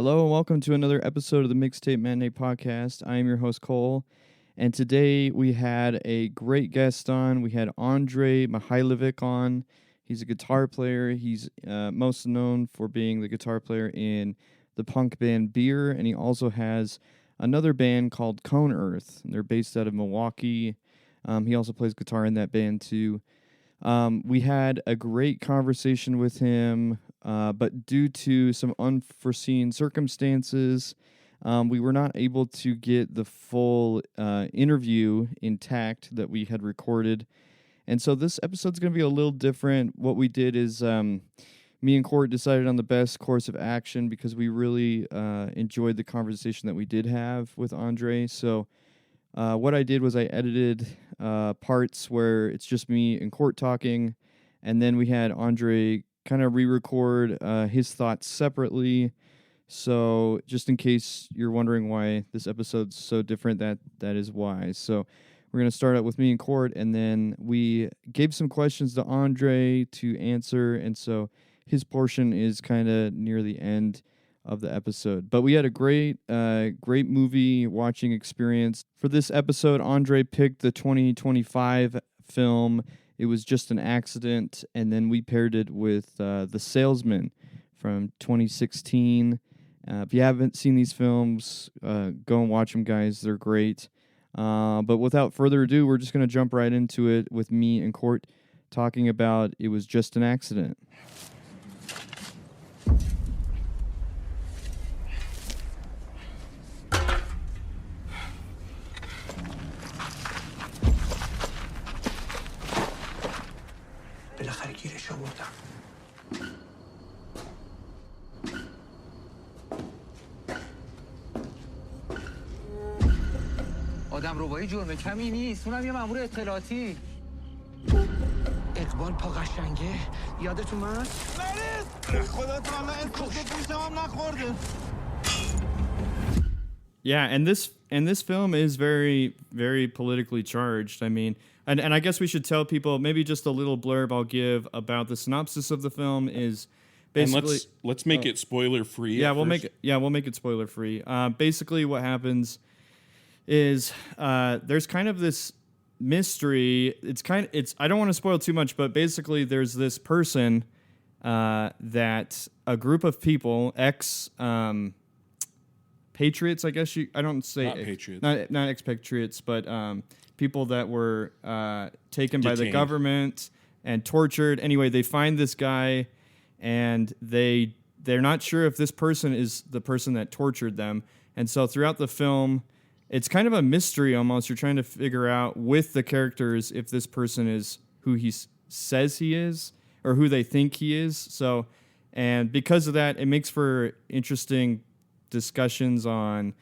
Hello and welcome to another episode of the Mixtape Matinee Podcast. I am your host, Cole, and today we had a great guest on. We had Andrei Mihailovic on. He's a guitar player. He's most known for being the guitar player in the punk band Beer, and he also has another band called Cone Earth. They're based out of Milwaukee. He also plays guitar in that band too. We had a great conversation with him, but due to some unforeseen circumstances, we were not able to get the full interview intact that we had recorded. And so this episode's going to be a little different. What we did is me and Court decided on the best course of action because we really enjoyed the conversation that we did have with Andrei. So what I did was I edited parts where it's just me and Court talking, and then we had Andrei kind of re-record his thoughts separately. So just in case you're wondering why this episode's so different, that is why. So we're going to start out with me and Court, and then we gave some questions to Andrei to answer, and so his portion is kind of near the end of the episode. But we had a great movie watching experience. For this episode, Andrei picked the 2025 film It Was Just an Accident, and then we paired it with The Salesman from 2016. If you haven't seen these films, go and watch them, guys. They're great. But without further ado, we're just going to jump right into it with me and Court talking about It Was Just an Accident. بالاخره گیرش آوردم. آدم ربایی جرم کمی نیست، اونم یه مأمور اطلاعاتی. اقبال پا قشنگه، یادت اومد؟ خدا تعالی اسمش پیشم هم نخورده. Yeah, and this film is very, very politically charged. I mean, and I guess we should tell people maybe just a little blurb I'll give about the synopsis of the film is basically. And let's make it spoiler free. Yeah, we'll make it spoiler free. Basically, what happens is there's kind of this mystery. I don't want to spoil too much, but basically, there's this person that a group of people, patriots, I guess I don't say not patriots, not expatriates, but people that were taken by the government and tortured. Anyway, they find this guy, and they're not sure if this person is the person that tortured them. And so throughout the film, it's kind of a mystery almost. You're trying to figure out with the characters if this person is who he says he is or who they think he is. So, and because of that, it makes for interesting discussions on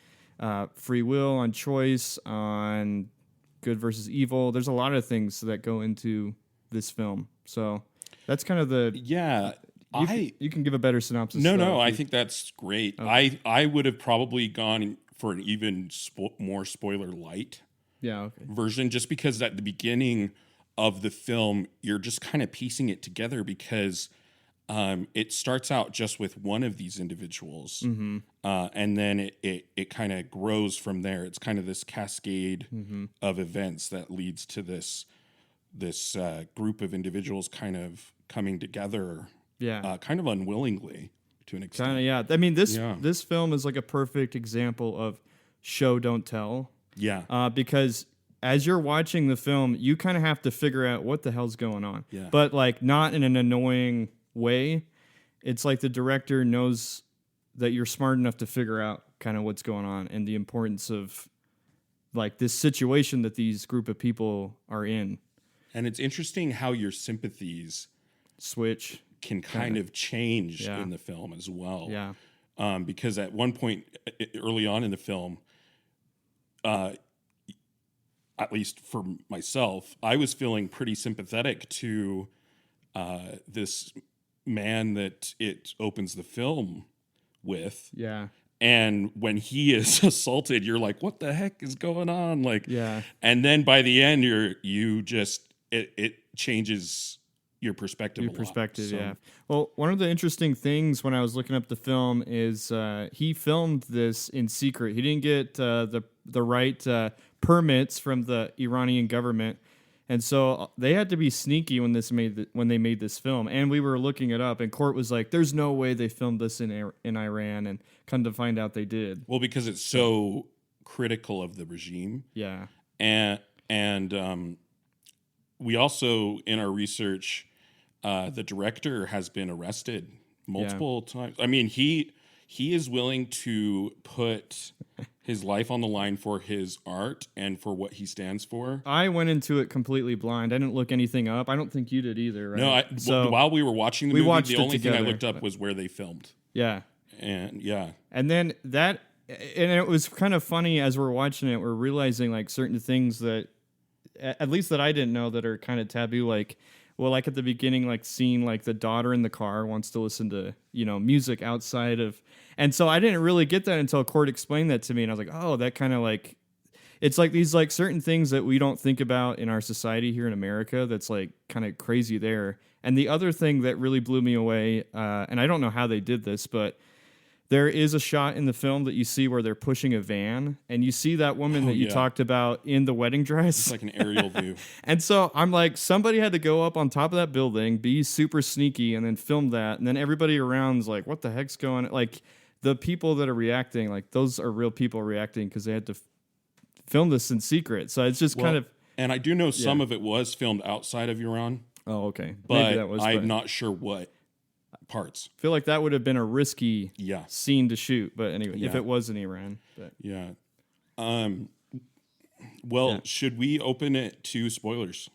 free will, on choice, on good versus evil. There's a lot of things that go into this film. So that's kind of the... Yeah. You can give a better synopsis. No, I think that's great. Okay. I would have probably gone for an even more spoiler light version, just because at the beginning of the film, you're just kind of piecing it together because it starts out just with one of these individuals, and then it kind of grows from there. It's kind of this cascade of events that leads to this group of individuals kind of coming together, kind of unwillingly to an extent. Kind of, yeah. I mean, this film is like a perfect example of show don't tell. Yeah, because as you're watching the film, you kind of have to figure out what the hell's going on. Yeah. But like not in an annoying way. It's like the director knows that you're smart enough to figure out kind of what's going on and the importance of like this situation that these group of people are in. And it's interesting how your sympathies switch can kind of change in the film as well. Yeah. Because at one point early on in the film, at least for myself, I was feeling pretty sympathetic to this man that it opens the film with. Yeah. And when he is assaulted, you're like, what the heck is going on? Like, yeah. And then by the end, it changes your perspective. Your perspective, yeah. Well, one of the interesting things when I was looking up the film is he filmed this in secret. He didn't get the right permits from the Iranian government, and so they had to be sneaky when they made this film. And we were looking it up, and Court was like, "There's no way they filmed this in Iran," and come to find out they did. Well, because it's so critical of the regime. Yeah, and we also in our research. The director has been arrested multiple times. I mean, he is willing to put his life on the line for his art and for what he stands for. I went into it completely blind. I didn't look anything up. I don't think you did either, right? No, while we were watching the movie, the only thing I looked up was where they filmed. Yeah. And then and it was kind of funny as we're watching it, we're realizing like certain things that, at least that I didn't know, that are kind of taboo, like, well, like at the beginning, like seeing like the daughter in the car wants to listen to, music outside of, and so I didn't really get that until Court explained that to me, and I was like, oh, that kind of like, it's like these like certain things that we don't think about in our society here in America that's like kind of crazy there. And the other thing that really blew me away, and I don't know how they did this, but there is a shot in the film that you see where they're pushing a van, and you see that woman that you talked about in the wedding dress. It's like an aerial view. And so I'm like, somebody had to go up on top of that building, be super sneaky, and then film that. And then everybody around's like, what the heck's going on? Like, the people that are reacting, like, those are real people reacting because they had to film this in secret. So it's just kind of... And I do know some of it was filmed outside of Iran. Oh, okay. But maybe that was, I'm not sure what parts. I feel like that would have been a risky scene to shoot, but anyway, if it was in Iran. But. Yeah. Should we open it to spoilers?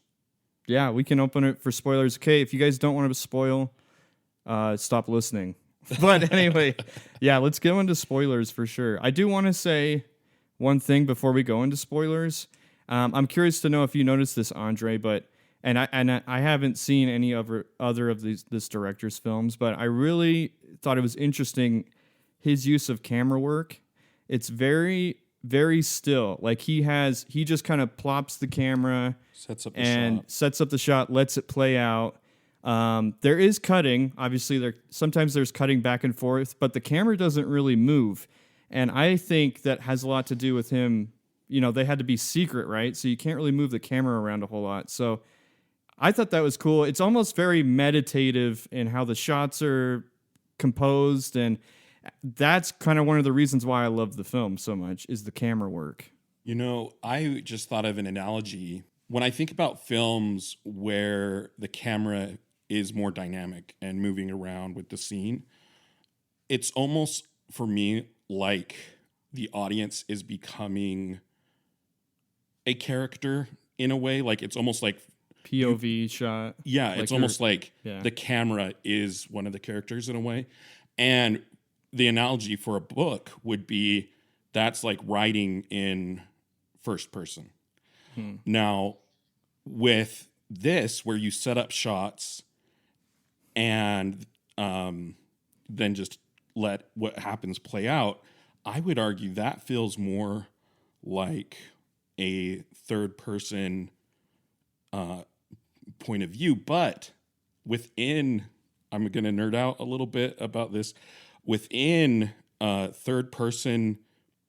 Yeah, we can open it for spoilers. Okay, if you guys don't want to spoil, stop listening. But anyway, let's go into spoilers for sure. I do want to say one thing before we go into spoilers. I'm curious to know if you noticed this, Andrei, but And I haven't seen any other of this director's films, but I really thought it was interesting, his use of camera work. It's very, very still. Like he just kind of plops the camera, sets up the shot, lets it play out. There is cutting, obviously. Sometimes there's cutting back and forth, but the camera doesn't really move. And I think that has a lot to do with him. They had to be secret, right? So you can't really move the camera around a whole lot. So I thought that was cool. It's almost very meditative in how the shots are composed, and that's kind of one of the reasons why I love the film so much is the camera work. I just thought of an analogy. When I think about films where the camera is more dynamic and moving around with the scene, it's almost, for me, like the audience is becoming a character in a way. Like it's almost like POV shot. Yeah, it's almost like the camera is one of the characters in a way. And the analogy for a book would be that's like writing in first person. Now, with this, where you set up shots and then just let what happens play out, I would argue that feels more like a third person point of view. But within, I'm going to nerd out a little bit about this, within third person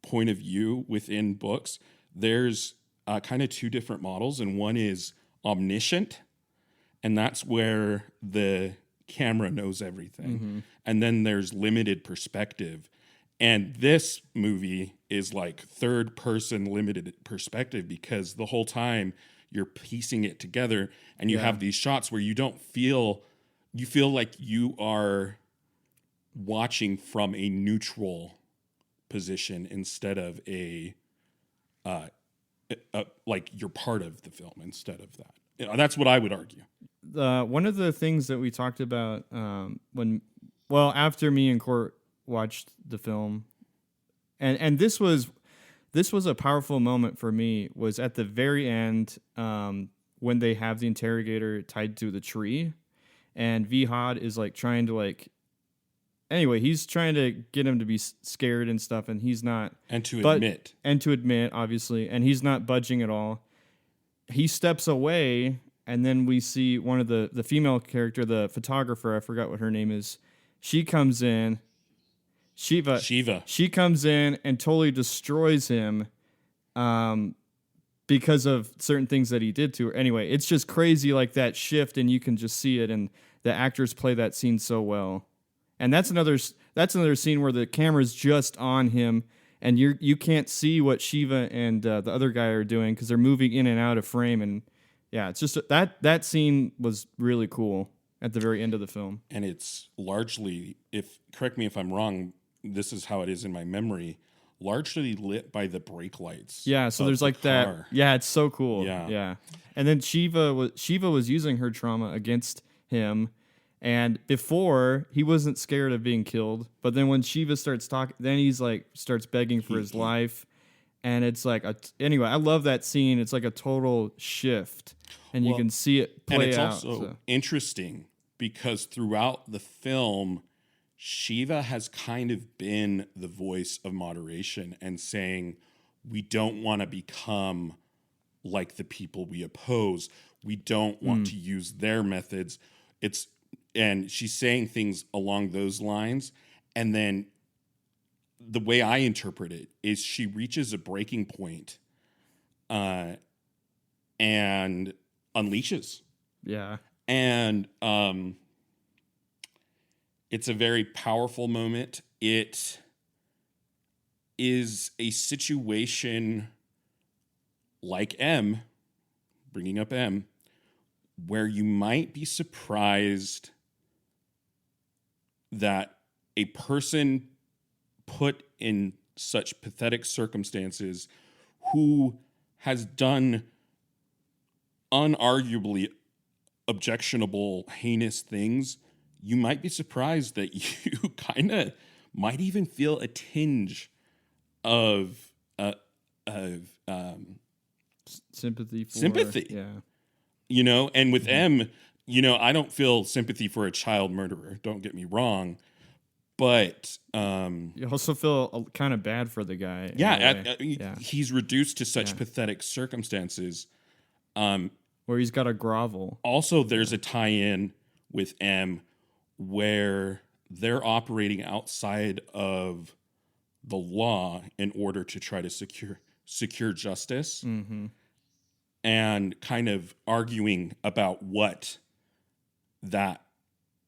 point of view within books, there's kind of two different models, and one is omniscient, and that's where the camera knows everything. And then there's limited perspective. And this movie is like third person limited perspective, because the whole time you're piecing it together, and you have these shots where you feel like you are watching from a neutral position instead of like you're part of the film instead of that. That's what I would argue. One of the things that we talked about after me and Court watched the film, and this was a powerful moment for me, was at the very end when they have the interrogator tied to the tree, and Vihad is like trying to anyway, he's trying to get him to be scared and stuff, and he's not. And to admit, obviously, and he's not budging at all. He steps away, and then we see one of the female character, the photographer, I forgot what her name is. She comes in, Shiva. She comes in and totally destroys him, because of certain things that he did to her. Anyway, it's just crazy, like that shift, and you can just see it, and the actors play that scene so well. And that's another scene where the camera's just on him, and you can't see what Shiva and the other guy are doing because they're moving in and out of frame. And yeah, it's just that scene was really cool at the very end of the film. And it's largely, correct me if I'm wrong, this is how it is in my memory, largely lit by the brake lights. Yeah, so there's like that. Yeah, it's so cool. Yeah. And then Shiva was using her trauma against him. And before, he wasn't scared of being killed, but then when Shiva starts talking, then he's like starts begging for his life, and it's like anyway. I love that scene. It's like a total shift, and you can see it play out. And it's also interesting because throughout the film, Shiva has kind of been the voice of moderation and saying, "We don't want to become like the people we oppose. We don't want to use their methods." And she's saying things along those lines. And then the way I interpret it is she reaches a breaking point and unleashes. Yeah. And it's a very powerful moment. It is a situation like M, bringing up M, where you might be surprised that a person put in such pathetic circumstances who has done unarguably objectionable, heinous things, you might be surprised that you kind of might even feel a tinge of sympathy. Yeah. You know, and with M, you know, I don't feel sympathy for a child murderer. Don't get me wrong, but you also feel kind of bad for the guy. Yeah, he's reduced to such pathetic circumstances, where he's got to grovel. Also, there's a tie-in with M where they're operating outside of the law in order to try to secure justice, and kind of arguing about what that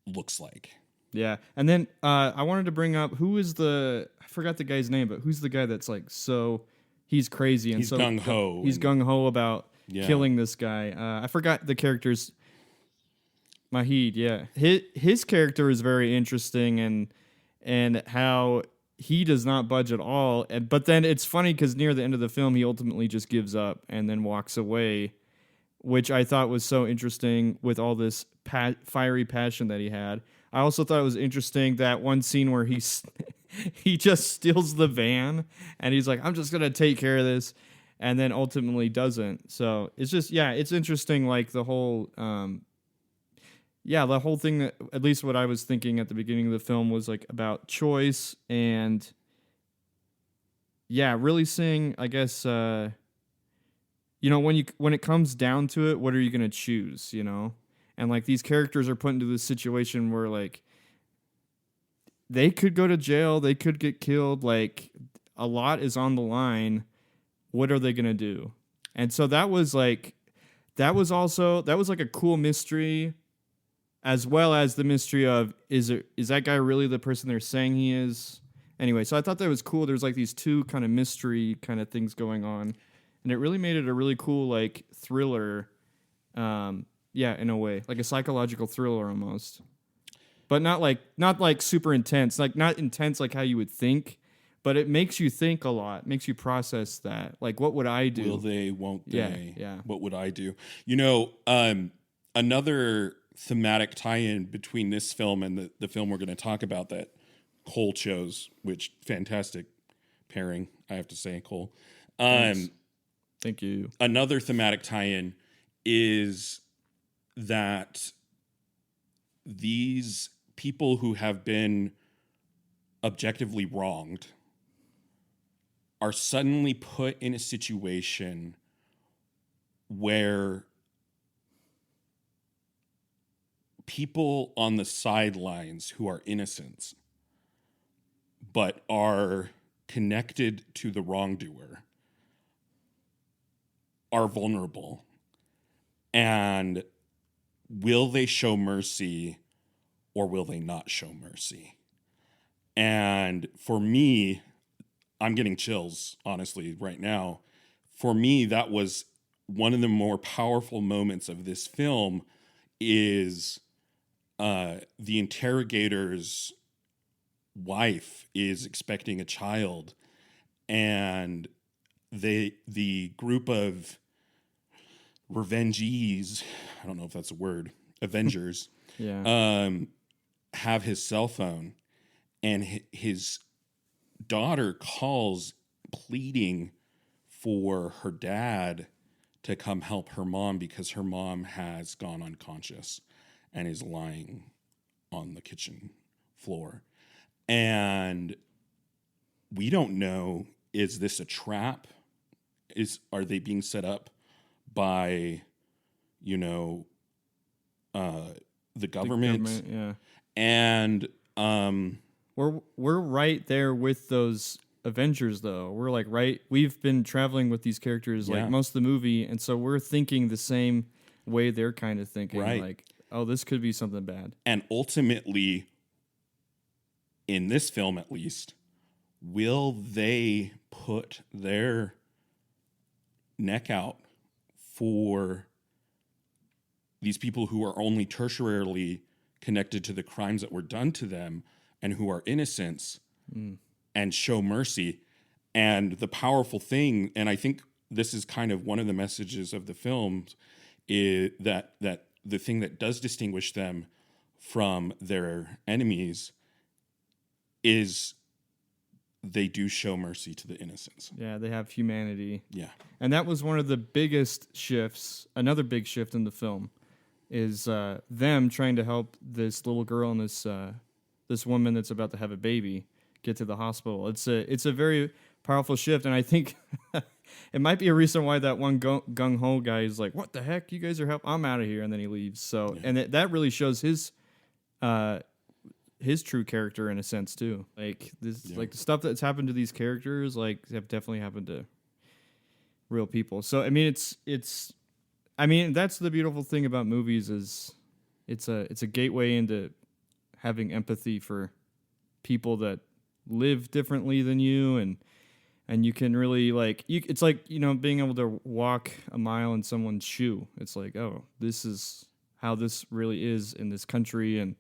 looks like. Yeah. And then I wanted to bring up I forgot the guy's name, but who's the guy that's like, so he's crazy and he's so gung-ho. He's gung-ho about killing this guy. I forgot the character's Mahid. Yeah. His character is very interesting and how he does not budge at all. But then it's funny because near the end of the film, he ultimately just gives up and then walks away, which I thought was so interesting with all this fiery passion that he had. I also thought it was interesting that one scene where he just steals the van and he's like, I'm just going to take care of this, and then ultimately doesn't. So it's just, it's interesting, like the whole the whole thing, that, at least what I was thinking at the beginning of the film, was like about choice and really seeing, I guess, when it comes down to it, what are you going to choose, you know? And like these characters are put into this situation where like they could go to jail, they could get killed, like a lot is on the line. What are they going to do? And so that was like a cool mystery, as well as the mystery of is that guy really the person they're saying he is? Anyway, so I thought that was cool. There's like these two kind of mystery kind of things going on, and it really made it a really cool like thriller, in a way, like a psychological thriller almost, but not like super intense, like not intense like how you would think, but it makes you think a lot, makes you process that, like what would I do? Will they? Won't they? Yeah. What would I do? You know, another thematic tie-in between this film and the film we're going to talk about that Cole chose, which fantastic pairing, I have to say, Cole. Thanks. Thank you. Another thematic tie-in is that these people who have been objectively wronged are suddenly put in a situation where people on the sidelines who are innocent but are connected to the wrongdoer are vulnerable. And will they show mercy or will they not show mercy? And for me, I'm getting chills, honestly, right now. For me, that was one of the more powerful moments of this film is the interrogator's wife is expecting a child, and the group of revengees, I don't know if that's a word, Avengers, have his cell phone, and his daughter calls pleading for her dad to come help her mom because her mom has gone unconscious and is lying on the kitchen floor. And we don't know, is this a trap? Are they being set up by, the government? Yeah. And we're right there with those Avengers, though. We're like we've been traveling with these characters like most of the movie, and so we're thinking the same way they're kind of thinking, like, oh, this could be something bad. And ultimately, in this film at least, will they put their neck out for these people who are only tertiarily connected to the crimes that were done to them and who are innocents and show mercy? And the powerful thing, and I think this is kind of one of the messages of the film, is that the thing that does distinguish them from their enemies is they do show mercy to the innocents. Yeah, they have humanity. Yeah. And that was one of the biggest shifts, another big shift in the film, is them trying to help this little girl and this woman that's about to have a baby get to the hospital. It's a very powerful shift, and I think it might be a reason why that one gung-ho guy is like, what the heck, you guys are help, I'm out of here, and then he leaves. So, and that really shows his true character in a sense too. Like this, like the stuff that's happened to these characters, like have definitely happened to real people. So I mean, that's the beautiful thing about movies is it's a gateway into having empathy for people that live differently than you, and you can really it's like being able to walk a mile in someone's shoe. It's like, oh, this is how this really is in this country, and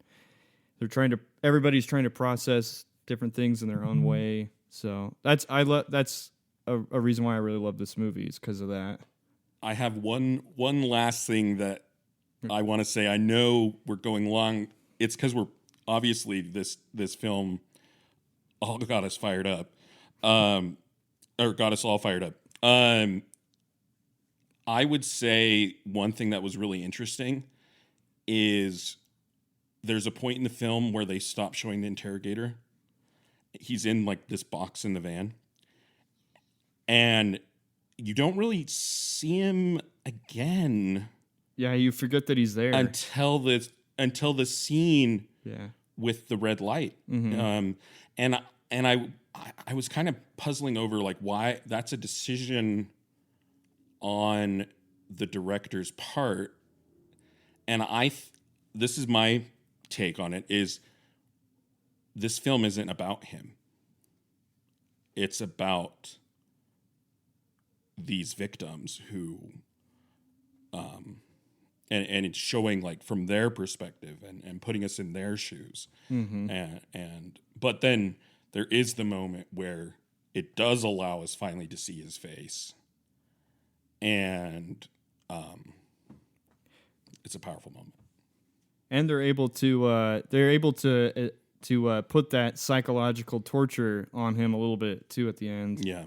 everybody's trying to process different things in their own way. So that's a reason why I really love this movie, is because of that. I have one last thing that I want to say. I know we're going long. It's because we're obviously this film all got us fired up, or got us all fired up. I would say one thing that was really interesting is there's a point in the film where they stop showing the interrogator. He's in like this box in the van, and you don't really see him again. Yeah, you forget that he's there until the scene with the red light. Mm-hmm. And I was kind of puzzling over like why that's a decision on the director's part. And this is my take on it, is this film isn't about him. It's about these victims who, and it's showing like from their perspective and putting us in their shoes. Mm-hmm. But then there is the moment where it does allow us finally to see his face. And it's a powerful moment. And they're able to put that psychological torture on him a little bit too at the end. Yeah.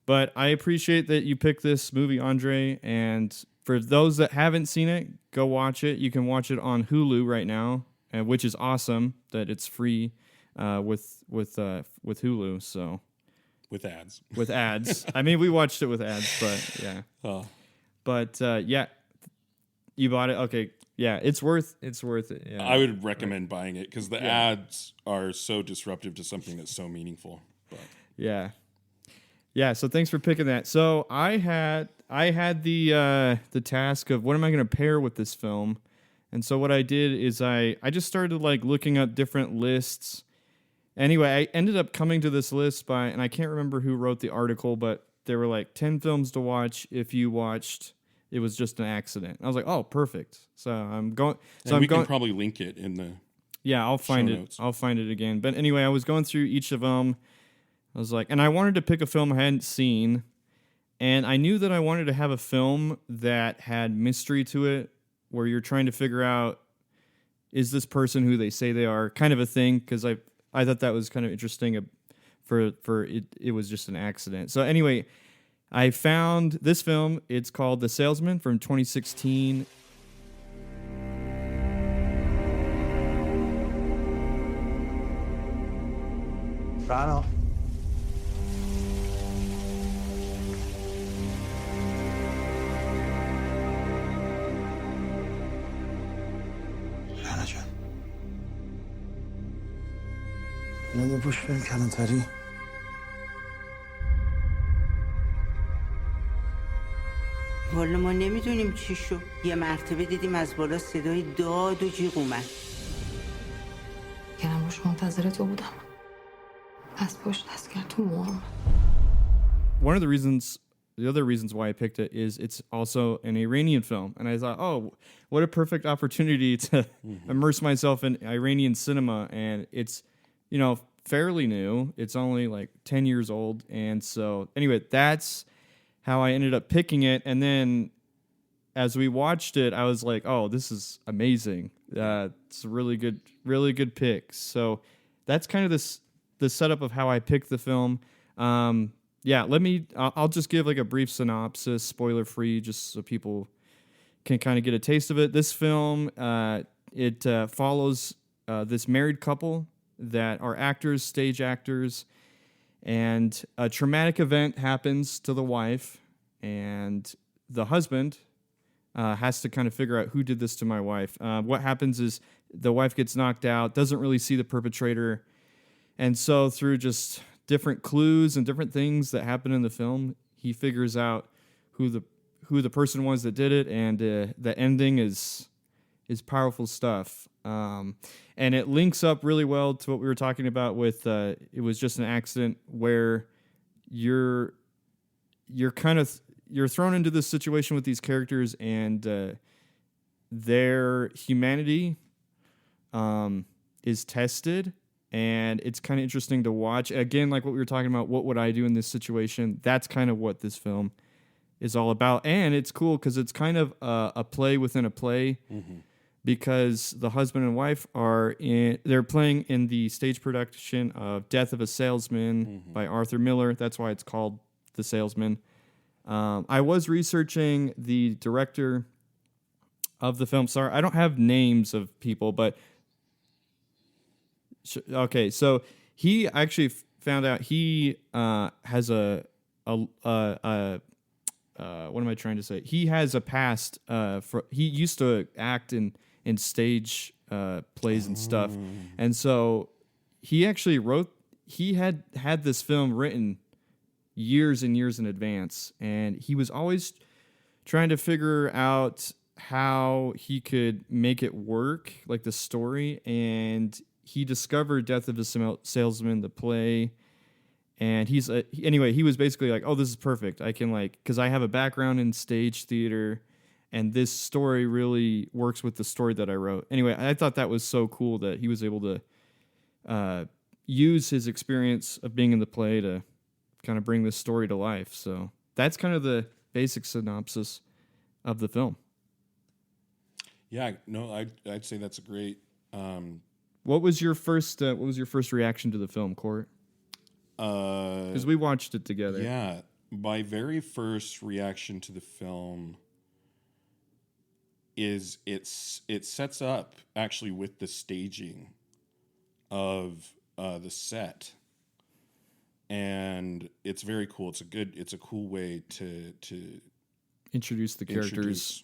But I appreciate that you picked this movie, Andre. And for those that haven't seen it, go watch it. You can watch it on Hulu right now, which is awesome that it's free with Hulu. So with ads. With ads. I mean, we watched it with ads, but yeah. Oh. But yeah, you bought it. Okay. Yeah, it's worth it. Yeah. I would recommend buying it because the ads are so disruptive to something that's so meaningful. But. Yeah. Yeah, so thanks for picking that. So I had the task of what am I going to pair with this film? And so what I did is I just started like looking up different lists. Anyway, I ended up coming to this list by, and I can't remember who wrote the article, but there were like 10 films to watch if you watched It Was Just an Accident. I was like, oh, perfect. So I'm going. So we can probably link it in the. Yeah, I'll find it. Notes. I'll find it again. But anyway, I was going through each of them. I was like, and I wanted to pick a film I hadn't seen, and I knew that I wanted to have a film that had mystery to it, where you're trying to figure out, is this person who they say they are, kind of a thing, because I thought that was kind of interesting. For it was just an accident. So anyway, I found this film. It's called The Salesman from 2016. Rano. رنا جان نمو پوش بریم کلانتری والا ما نمیدونیم چی شو. یه مرتبه دیدیم از بالا صدای داد و جیغ اومد. کنم روش منتظر تو بودم. از پشت دست کرد تو موام. One of the other reasons why I picked it is it's also an Iranian film. And I thought, oh, what a perfect opportunity to immerse myself in Iranian cinema. And it's, fairly new. It's only like 10 years old. And so anyway, that's how I ended up picking it. And then as we watched it, I was like, oh, this is amazing. It's a really good pick. So that's kind of the setup of how I picked the film. I'll just give like a brief synopsis, spoiler free, just so people can kind of get a taste of it. This film, it follows this married couple that are actors, stage actors, and a traumatic event happens to the wife, and the husband has to kind of figure out who did this to my wife. What happens is the wife gets knocked out, doesn't really see the perpetrator, and so through just different clues and different things that happen in the film, he figures out who the person was that did it, and the ending is powerful stuff. And it links up really well to what we were talking about with It Was Just an Accident, where you're thrown into this situation with these characters, and their humanity is tested. And it's kind of interesting to watch. Again, like what we were talking about, what would I do in this situation? That's kind of what this film is all about. And it's cool because it's kind of a play within a play, because the husband and wife they're playing in the stage production of Death of a Salesman by Arthur Miller. That's why it's called The Salesman. I was researching the director of the film. Sorry, I don't have names of people, but okay, so he actually found out he has a what am I trying to say? He has a past. He used to act in stage plays and stuff, and so he actually had this film written years and years in advance, and he was always trying to figure out how he could make it work, like the story, and he discovered Death of a Salesman, the play, and he was basically like, oh, this is perfect. I can because I have a background in stage theater, and this story really works with the story that I wrote. Anyway, I thought that was so cool that he was able to use his experience of being in the play to kind of bring this story to life. So that's kind of the basic synopsis of the film. Yeah, no, I'd say that's a great. What was your first reaction to the film, Court? Because we watched it together. Yeah, my very first reaction to the film is it sets up actually with the staging of the set, and it's very cool. It's a cool way to introduce the characters.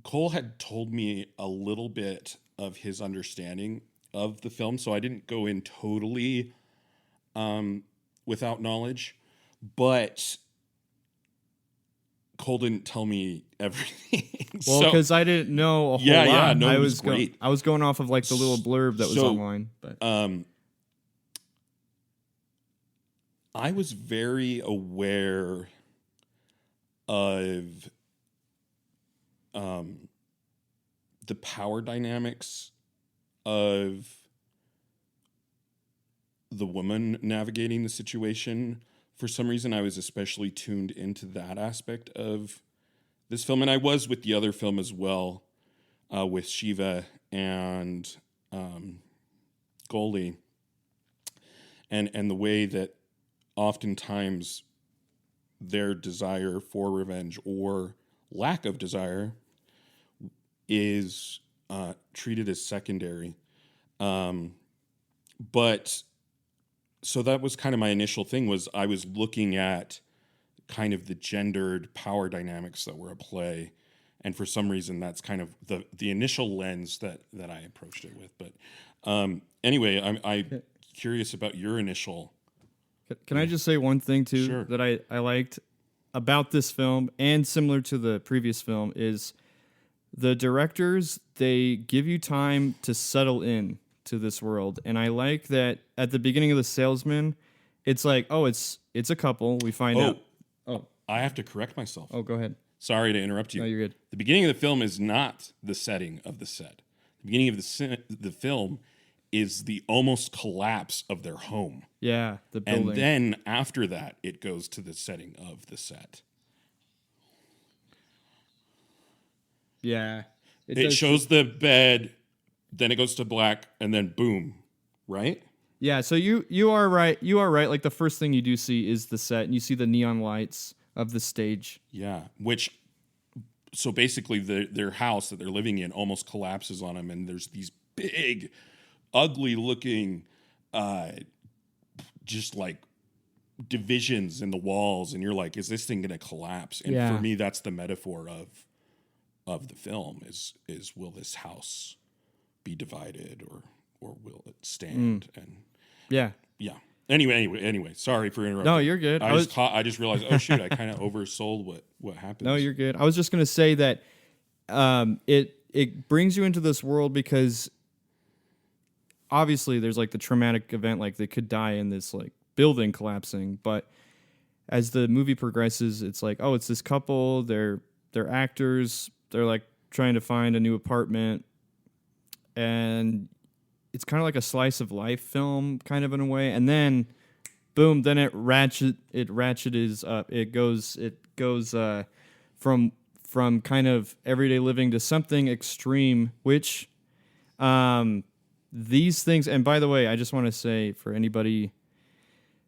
Cole had told me a little bit of his understanding of the film, so I didn't go in totally without knowledge, but Cole didn't tell me everything. Well, because I didn't know a whole lot. Yeah, no, it was great. I was going off of like the little blurb that was online. But I was very aware of the power dynamics of the woman navigating the situation. For some reason, I was especially tuned into that aspect of this film, and I was with the other film as well, with Shiva and Goldie, and the way that oftentimes their desire for revenge or lack of desire is treated as secondary. But so that was kind of my initial thing, was I was looking at kind of the gendered power dynamics that were at play. And for some reason, that's kind of the initial lens that I approached it with. But anyway, I'm curious about your initial. Can I just say one thing, too, Sure. that I liked about this film, and similar to the previous film, is the directors, they give you time to settle in to this world. And I like that at the beginning of The Salesman, it's like, oh, it's a couple. We find out. Oh, I have to correct myself. Oh, go ahead. Sorry to interrupt you. No, you're good. The beginning of the film is not the setting of the set. The beginning of the film is the almost collapse of their home. Yeah, the building. And then after that, it goes to the setting of the set. Yeah. It shows the bed, then it goes to black, and then boom, right? Yeah, so you are right. You are right. Like, the first thing you do see is the set, and you see the neon lights of the stage. Yeah, so basically their house that they're living in almost collapses on them, and there's these big, ugly-looking, just like divisions in the walls, and you're like, is this thing going to collapse? And for me, that's the metaphor of the film is will this house be divided or will it stand? And yeah. Anyway, sorry for interrupting. No, you're good. I just realized, oh shoot, I kind of oversold what happened. No, you're good. I was just gonna say that it brings you into this world because obviously there's like the traumatic event, like they could die in this like building collapsing, but as the movie progresses, it's like, oh, it's this couple, they're actors, they're like trying to find a new apartment, and it's kind of like a slice of life film, kind of in a way. And then, boom! Then it ratchets up. It goes from kind of everyday living to something extreme. Which these things. And by the way, I just want to say for anybody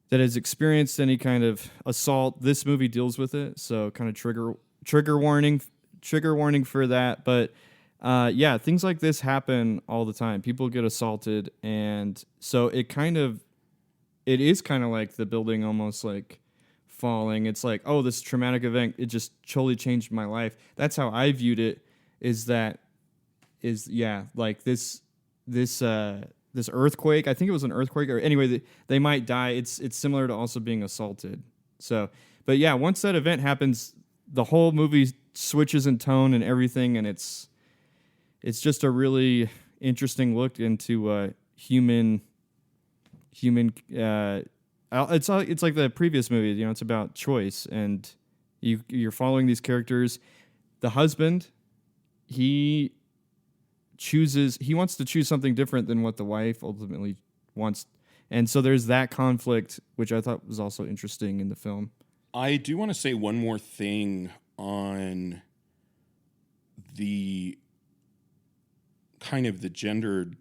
that has experienced any kind of assault, this movie deals with it. So kind of trigger warning for that. But things like this happen all the time. People get assaulted, and so it is kind of like the building almost like falling. It's like, oh, this traumatic event, it just totally changed my life. That's how I viewed it. Like this earthquake. I think it was an earthquake, or anyway, they might die. It's similar to also being assaulted. So, but yeah, once that event happens, the whole movie switches in tone and everything, and it's just a really interesting look into human. It's like the previous movie. You know, it's about choice, and you're following these characters. The husband, he wants to choose something different than what the wife ultimately wants, and so there's that conflict, which I thought was also interesting in the film. I do want to say one more thing on the kind of the gendered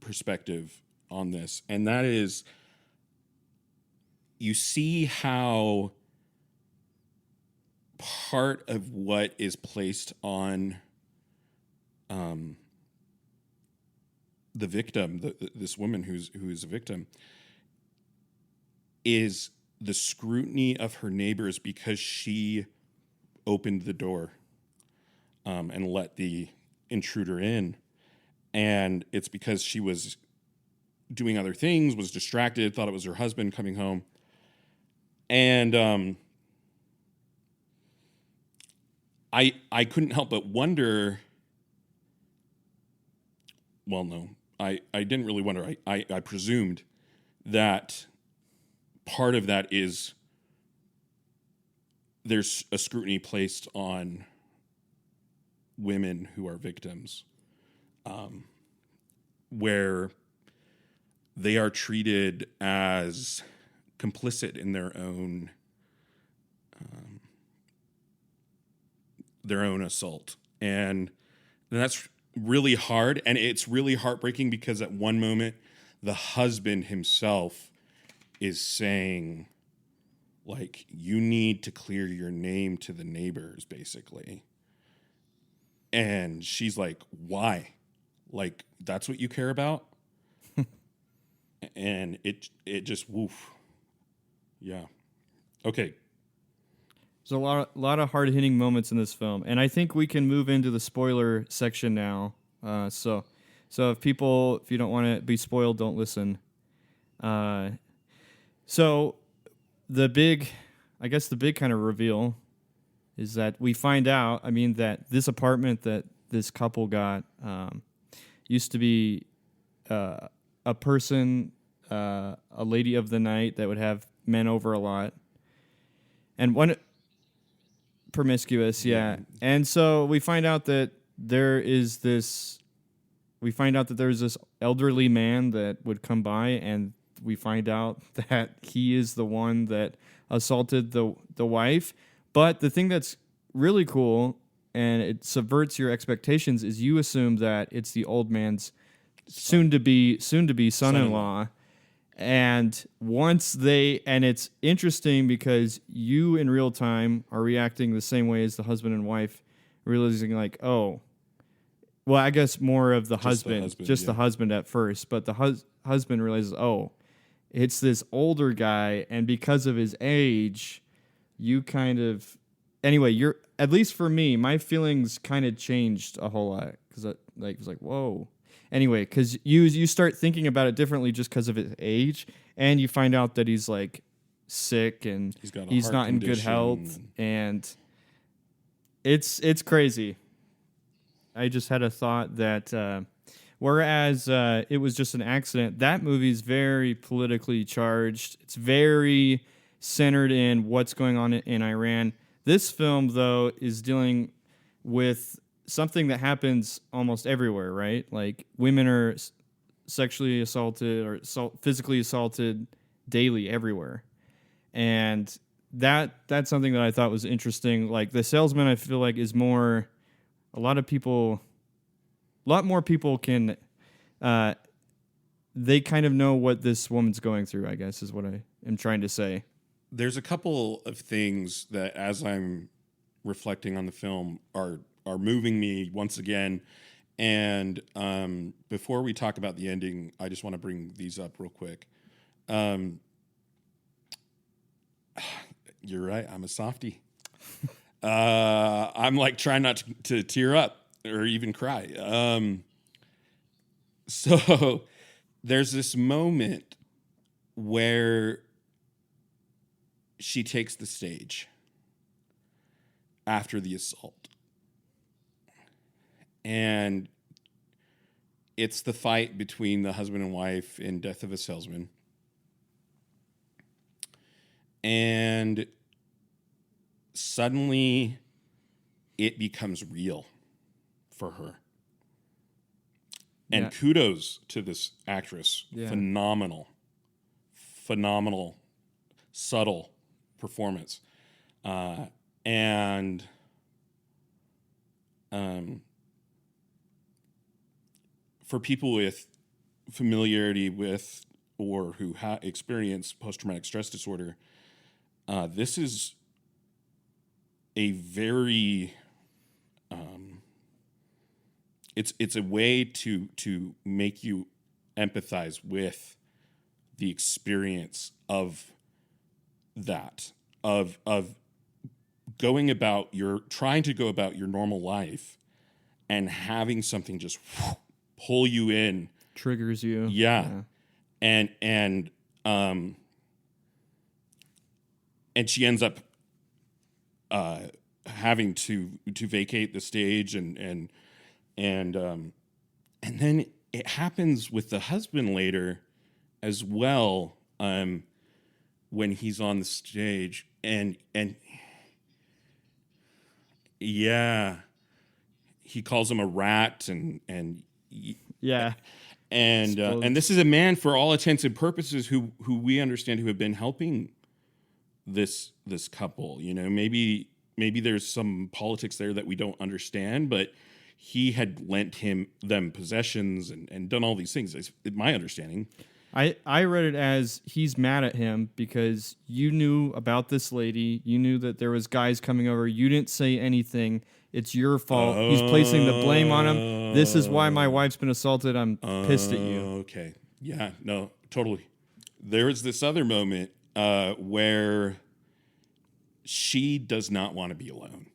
perspective on this, and that is, you see how part of what is placed on the victim, this woman who's a victim, is the scrutiny of her neighbors because she opened the door and let the intruder in. And it's because she was doing other things, was distracted, thought it was her husband coming home. And I couldn't help but wonder. Well, no, I didn't really wonder. I presumed that part of that is there's a scrutiny placed on women who are victims, where they are treated as complicit in their own assault. And that's really hard. And it's really heartbreaking because at one moment, the husband himself is saying, like, you need to clear your name to the neighbors, basically. And she's like, why? Like, that's what you care about? And it just, woof. Yeah. Okay. There's a lot of hard-hitting moments in this film. And I think we can move into the spoiler section now. So if you don't want to be spoiled, don't listen. So the big kind of reveal is that we find out, that this apartment that this couple got used to be a person, a lady of the night that would have men over a lot. And one promiscuous, yeah. And so we find out that there's this elderly man that would come by, and we find out that he is the one that assaulted the wife. But the thing that's really cool, and it subverts your expectations, is you assume that it's the old man's soon to be son-in-law. And it's interesting because you in real time are reacting the same way as the husband and wife, realizing like, oh, well, I guess more of the husband, the husband at first, but the husband realizes, oh, it's this older guy, and because of his age, you kind of, anyway, at least for me, my feelings kind of changed a whole lot because it was like, whoa. Anyway, because you start thinking about it differently just because of his age, and you find out that he's like sick and he's not in good health, and it's crazy. I just had a thought that whereas it was just an accident, that movie's very politically charged. It's very centered in what's going on in Iran. This film, though, is dealing with something that happens almost everywhere, right? Like women are sexually assaulted or physically assaulted daily everywhere. And that's something that I thought was interesting. Like The Salesman, I feel like is more, a lot more people can, they kind of know what this woman's going through, I guess is what I am trying to say. There's a couple of things that as I'm reflecting on the film are moving me once again. And before we talk about the ending, I just want to bring these up real quick. You're right. I'm a softie. I'm like trying not to tear up or even cry. So there's this moment where she takes the stage after the assault. And it's the fight between the husband and wife in Death of a Salesman. And suddenly it becomes real for her. And kudos to this actress. Yeah. Phenomenal, subtle performance. For people with familiarity with or who experience post-traumatic stress disorder, this is a very it's a way to make you empathize with the experience of that, of trying to go about your normal life and having something just pull you in, triggers you. Yeah. And she ends up having to vacate the stage, and then it happens with the husband later as well, when he's on the stage, and yeah, he calls him a rat, and this is a man, for all intents and purposes, who we understand, who have been helping this couple. You know, maybe there's some politics there that we don't understand, but he had lent them possessions and done all these things. It's my understanding. I read it as he's mad at him because you knew about this lady. You knew that there was guys coming over. You didn't say anything. It's your fault. He's placing the blame on him. This is why my wife's been assaulted. I'm pissed at you. Okay. Yeah, no, totally. There is this other moment where she does not want to be alone.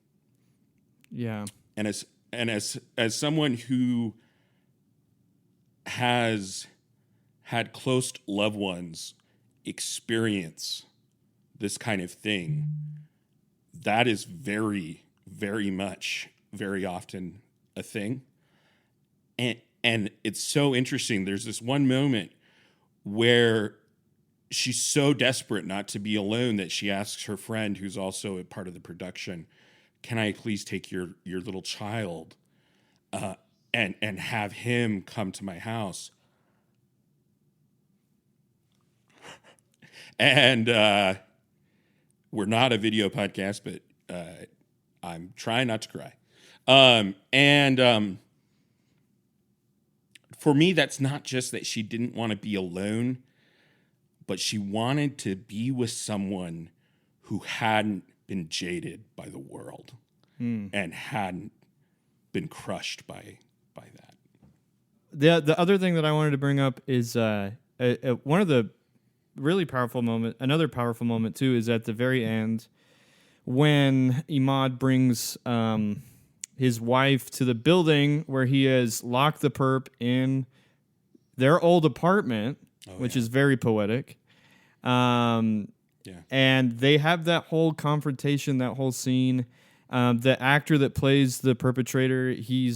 Yeah. And as someone who has had close loved ones experience this kind of thing, that is very, very much, very often a thing. And it's so interesting. There's this one moment where she's so desperate not to be alone that she asks her friend, who's also a part of the production, can I please take your little child and have him come to my house? And we're not a video podcast, but I'm trying not to cry. For me, that's not just that she didn't want to be alone, but she wanted to be with someone who hadn't been jaded by the world and hadn't been crushed by that. The other thing that I wanted to bring up is one of the really powerful moment. Another powerful moment too is at the very end when Imad brings his wife to the building where he has locked the perp in their old apartment, which is very poetic. And they have that whole confrontation, that whole scene. The actor that plays the perpetrator, he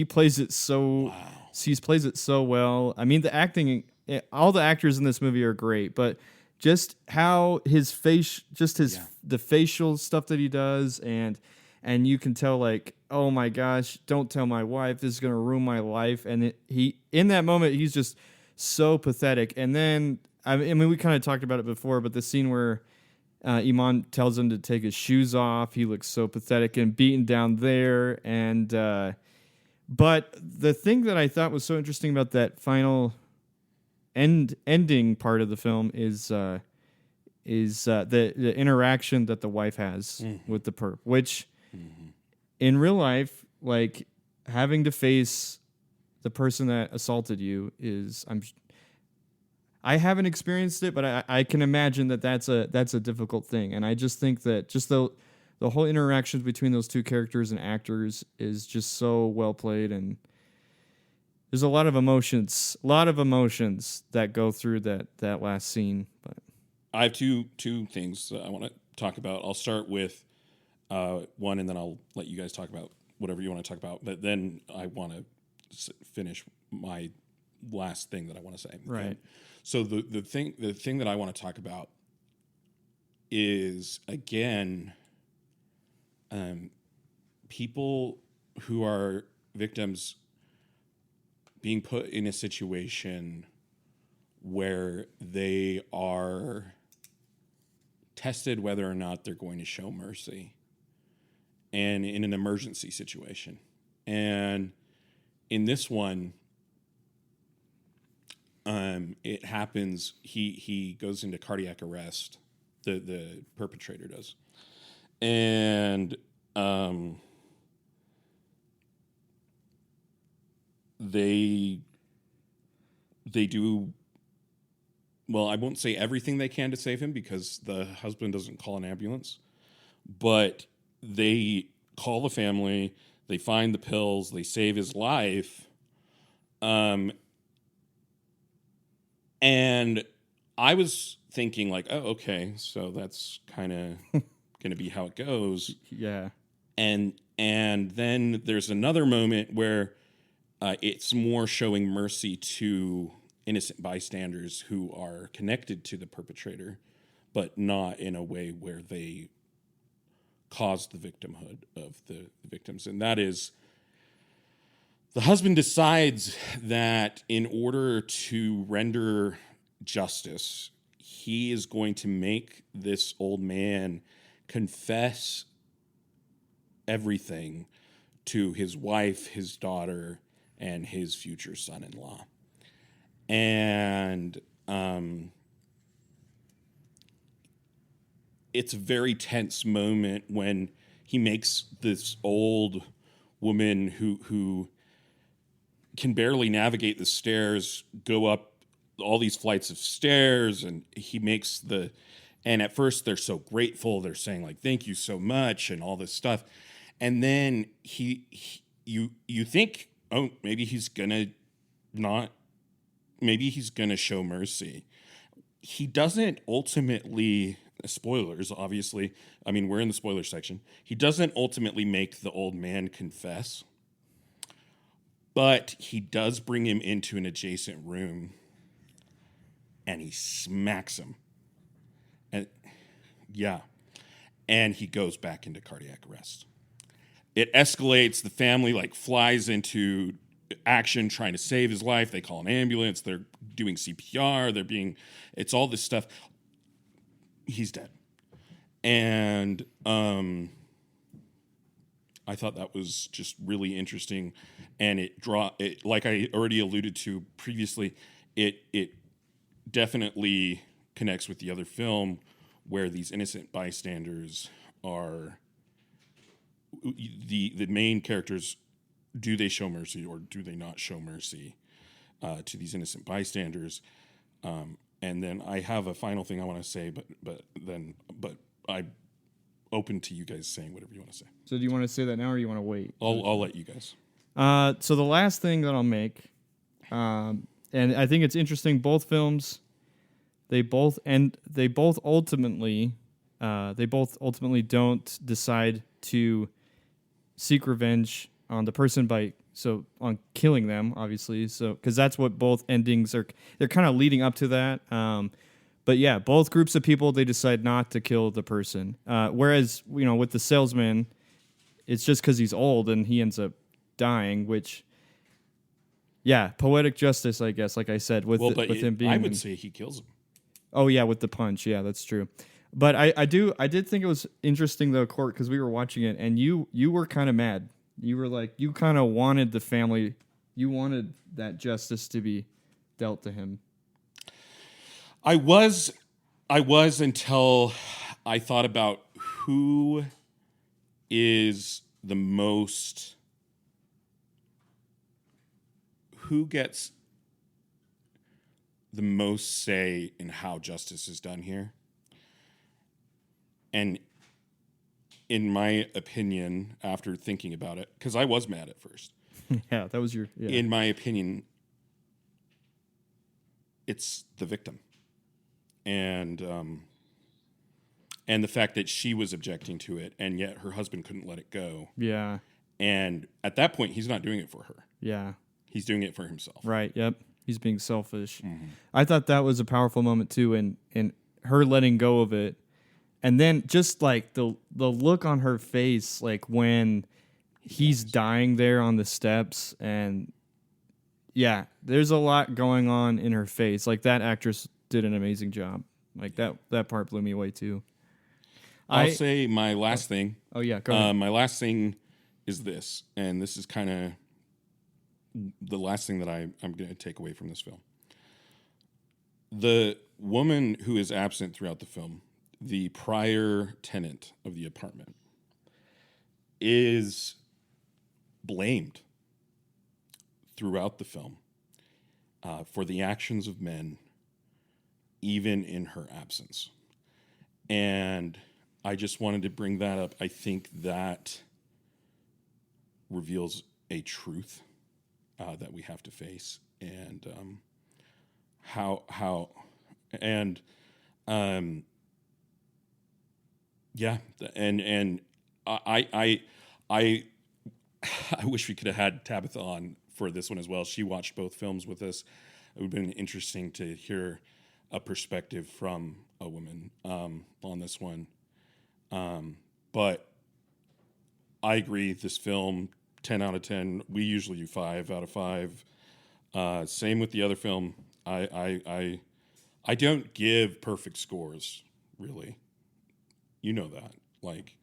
plays it so he plays it so well. I mean, the acting, all the actors in this movie are great, but just how his face, the facial stuff that he does, and you can tell, like, oh my gosh, don't tell my wife, this is gonna ruin my life. And he in that moment, he's just so pathetic. And then I mean, we kind of talked about it before, but the scene where Iman tells him to take his shoes off, he looks so pathetic and beaten down there. And but the thing that I thought was so interesting about that final ending part of the film is the interaction that the wife has with the perp, which in real life, like, having to face the person that assaulted you is, I haven't experienced it, but I can imagine that's a difficult thing. And I just think that just the whole interactions between those two characters and actors is just so well played, and there's a lot of emotions that go through that last scene. But I have two things that I want to talk about. I'll start with one, and then I'll let you guys talk about whatever you want to talk about. But then I want to finish my last thing that I want to say. Right. And so the thing that I want to talk about is, again, people who are victims being put in a situation where they are tested whether or not they're going to show mercy, and in an emergency situation. And in this one, it happens, he goes into cardiac arrest, the perpetrator does. And they do, well, I won't say everything they can to save him, because the husband doesn't call an ambulance, but they call the family, they find the pills, they save his life. And I was thinking like, oh, okay, so that's kind of going to be how it goes. Yeah. And then there's another moment where it's more showing mercy to innocent bystanders who are connected to the perpetrator, but not in a way where they caused the victimhood of the victims. And that is, the husband decides that in order to render justice, he is going to make this old man confess everything to his wife, his daughter, and his future son-in-law. And it's a very tense moment when he makes this old woman who can barely navigate the stairs go up all these flights of stairs, and he makes and at first they're so grateful, they're saying like, thank you so much and all this stuff. And then you think, oh, maybe he's gonna show mercy. He doesn't ultimately, spoilers, obviously. I mean, we're in the spoiler section. He doesn't ultimately make the old man confess, but he does bring him into an adjacent room and he smacks him. And he goes back into cardiac arrest. It escalates. The family like flies into action trying to save his life. They call an ambulance. They're doing CPR. It's all this stuff. He's dead. And I thought that was just really interesting. And it like I already alluded to previously, it definitely connects with the other film where these innocent bystanders are the main characters. Do they show mercy or do they not show mercy to these innocent bystanders? And then I have a final thing I want to say, but I'm open to you guys saying whatever you want to say. So do you want to say that now, or you want to wait? I'll let you guys. So the last thing that I'll make, and I think it's interesting. Both films, they both ultimately don't decide to seek revenge on the person on killing them, obviously. So because that's what both endings are. They're kind of leading up to that. But yeah, both groups of people, they decide not to kill the person. Whereas, with the salesman, it's just because he's old and he ends up dying, which, yeah, poetic justice, I guess, like I said, with him being... I would say he kills him. Oh, yeah, with the punch. Yeah, that's true. But I did think it was interesting, though, Court, because we were watching it, and you were kind of mad. You were like, you kind of wanted the family, you wanted that justice to be dealt to him. I was until I thought about who gets the most say in how justice is done here. And in my opinion, after thinking about it, because I was mad at first. Yeah, that was your... Yeah. In my opinion, it's the victim. And the fact that she was objecting to it, and yet her husband couldn't let it go. Yeah. And at that point, he's not doing it for her. Yeah. He's doing it for himself. Right, yep. He's being selfish. Mm-hmm. I thought that was a powerful moment, too, in her letting go of it. And then just, like, the look on her face, like, when he's dying there on the steps, and, yeah, there's a lot going on in her face. Like, that actress did an amazing job. Like, that part blew me away, too. I'll say my last thing. Oh, yeah, go ahead. My last thing is this, and this is kind of the last thing that I'm going to take away from this film. The woman who is absent throughout the film, the prior tenant of the apartment, is blamed throughout the film for the actions of men, even in her absence. And I just wanted to bring that up. I think that reveals a truth that we have to face, and yeah, and I I wish we could have had Tabitha on for this one as well. She watched both films with us. It would have been interesting to hear a perspective from a woman on this one. But I agree, this film, 10 out of 10. We usually do 5 out of 5. Same with the other film. I don't give perfect scores, really. You know that. Like,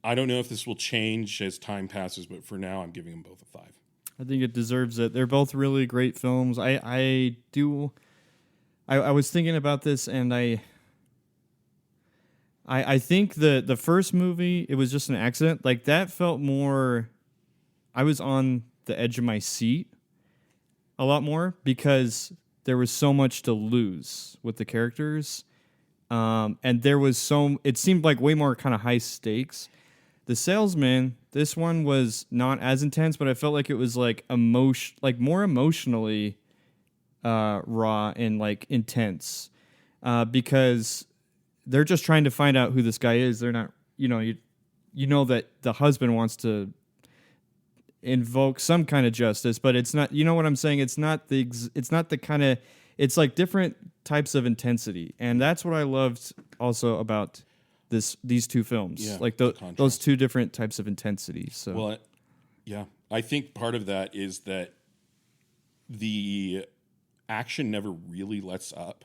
I don't know if this will change as time passes, but for now, I'm giving them both a 5. I think it deserves it. They're both really great films. I was thinking about this, and I think the first movie, it was just an accident. Like, that felt more, I was on the edge of my seat a lot more because there was so much to lose with the characters. And there was it seemed like way more kind of high stakes. The Salesman, this one was not as intense, but I felt like it was like more emotionally raw and like intense because they're just trying to find out who this guy is. They're not, you know that the husband wants to invoke some kind of justice, but it's not, you know what I'm saying? It's not the kind of, it's like different types of intensity. And that's what I loved also about these two films, like those two different types of intensity. So, well, yeah, I think part of that is that the action never really lets up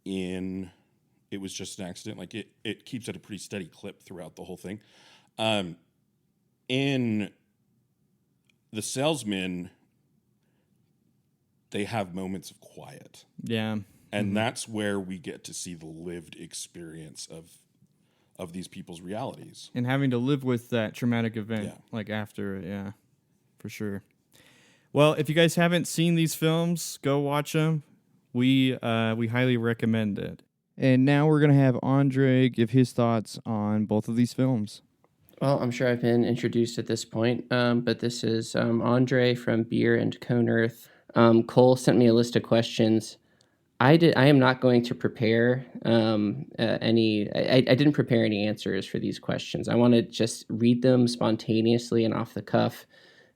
it was just an accident. Like it keeps at a pretty steady clip throughout the whole thing. In The Salesman, they have moments of quiet. Yeah. And that's where we get to see the lived experience of these people's realities. And having to live with that traumatic event, like after it, yeah, for sure. Well, if you guys haven't seen these films, go watch them. We highly recommend it. And now we're going to have Andrei give his thoughts on both of these films. Well, I'm sure I've been introduced at this point, but this is Andrei from Beer and Cone Earth. Cole sent me a list of questions. I am not going to prepare any. I didn't prepare any answers for these questions. I want to just read them spontaneously and off the cuff,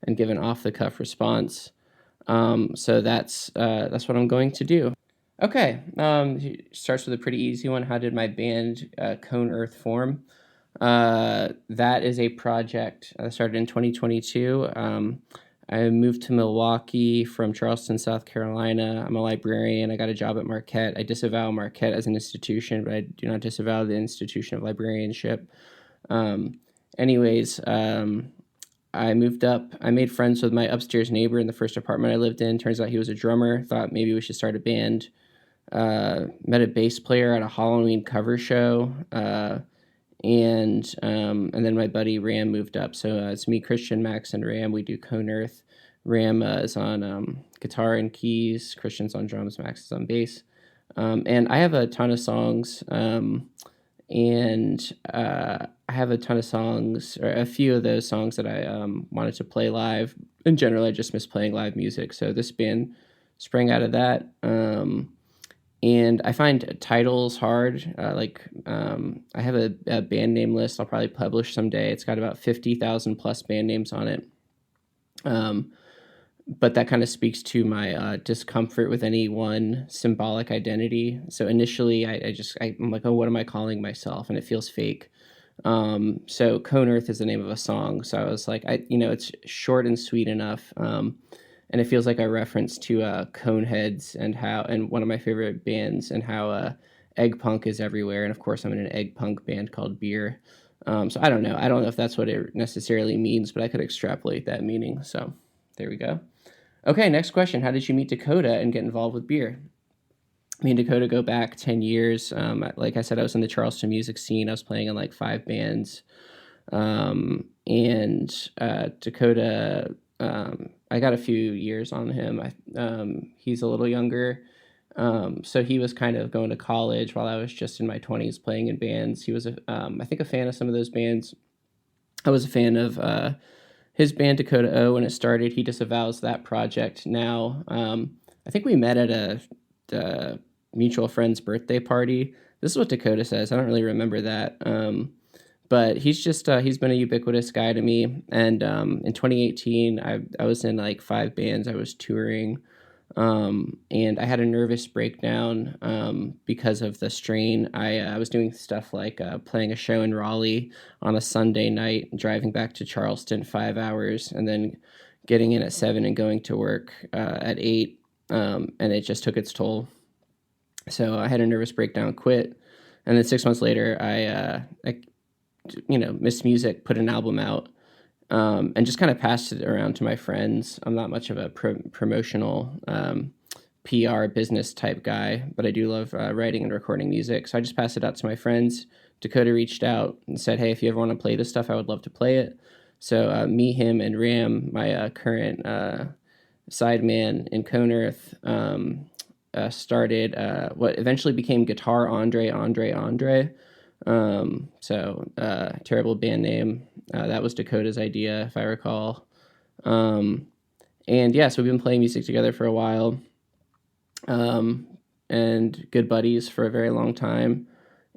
and give an off the cuff response. So that's what I'm going to do. Okay. Starts with a pretty easy one. How did my band Cone Earth form? That is a project that started in 2022. I moved to Milwaukee from Charleston, South Carolina. I'm a librarian. I got a job at Marquette. I disavow Marquette as an institution, but I do not disavow the institution of librarianship. Anyways, I moved up. I made friends with my upstairs neighbor in the first apartment I lived in. Turns out he was a drummer. Thought maybe we should start a band. Met a bass player at a Halloween cover show. And then my buddy Ram moved up. So it's me, Christian, Max, and Ram. We do Cone Earth. Ram is on guitar and keys. Christian's on drums. Max is on bass. And I have a ton of songs. I have a ton of songs, or a few of those songs that I wanted to play live. In general, I just miss playing live music. So this band sprang out of that. And I find titles hard. I have a band name list I'll probably publish someday. It's got about 50,000 plus band names on it. But that kind of speaks to my discomfort with any one symbolic identity. So initially, I'm like, oh, what am I calling myself? And it feels fake. So Cone Earth is the name of a song. So I was like, it's short and sweet enough. And it feels like a reference to Coneheads and one of my favorite bands, and how egg punk is everywhere. And of course, I'm in an egg punk band called Beer. So I don't know. I don't know if that's what it necessarily means, but I could extrapolate that meaning. So there we go. Okay, next question. How did you meet Dakota and get involved with Beer? Me and Dakota go back 10 years. Like I said, I was in the Charleston music scene. I was playing in like 5 bands. Dakota... I got a few years on him. He's a little younger. So he was kind of going to college while I was just in my 20s playing in bands. He was, I think, a fan of some of those bands. I was a fan of his band Dakota O when it started. He disavows that project now. I think we met at a mutual friend's birthday party. This is what Dakota says. I don't really remember that. But he's just, he's been a ubiquitous guy to me. And in 2018, I was in like 5 bands. I was touring. And I had a nervous breakdown because of the strain. I was doing stuff like playing a show in Raleigh on a Sunday night, driving back to Charleston 5 hours, and then getting in at 7 and going to work at 8. And it just took its toll. So I had a nervous breakdown, quit. And then 6 months later, I missed music, put an album out. And just kind of passed it around to my friends. I'm not much of a promotional PR business type guy, but I do love writing and recording music. So I just passed it out to my friends. Dakota reached out and said, hey, if you ever want to play this stuff, I would love to play it. So me, him, and Ram, my current sideman in Conerth, started what eventually became Guitar Andrei. Terrible band name. That was Dakota's idea, if I recall. So we've been playing music together for a while, and good buddies for a very long time.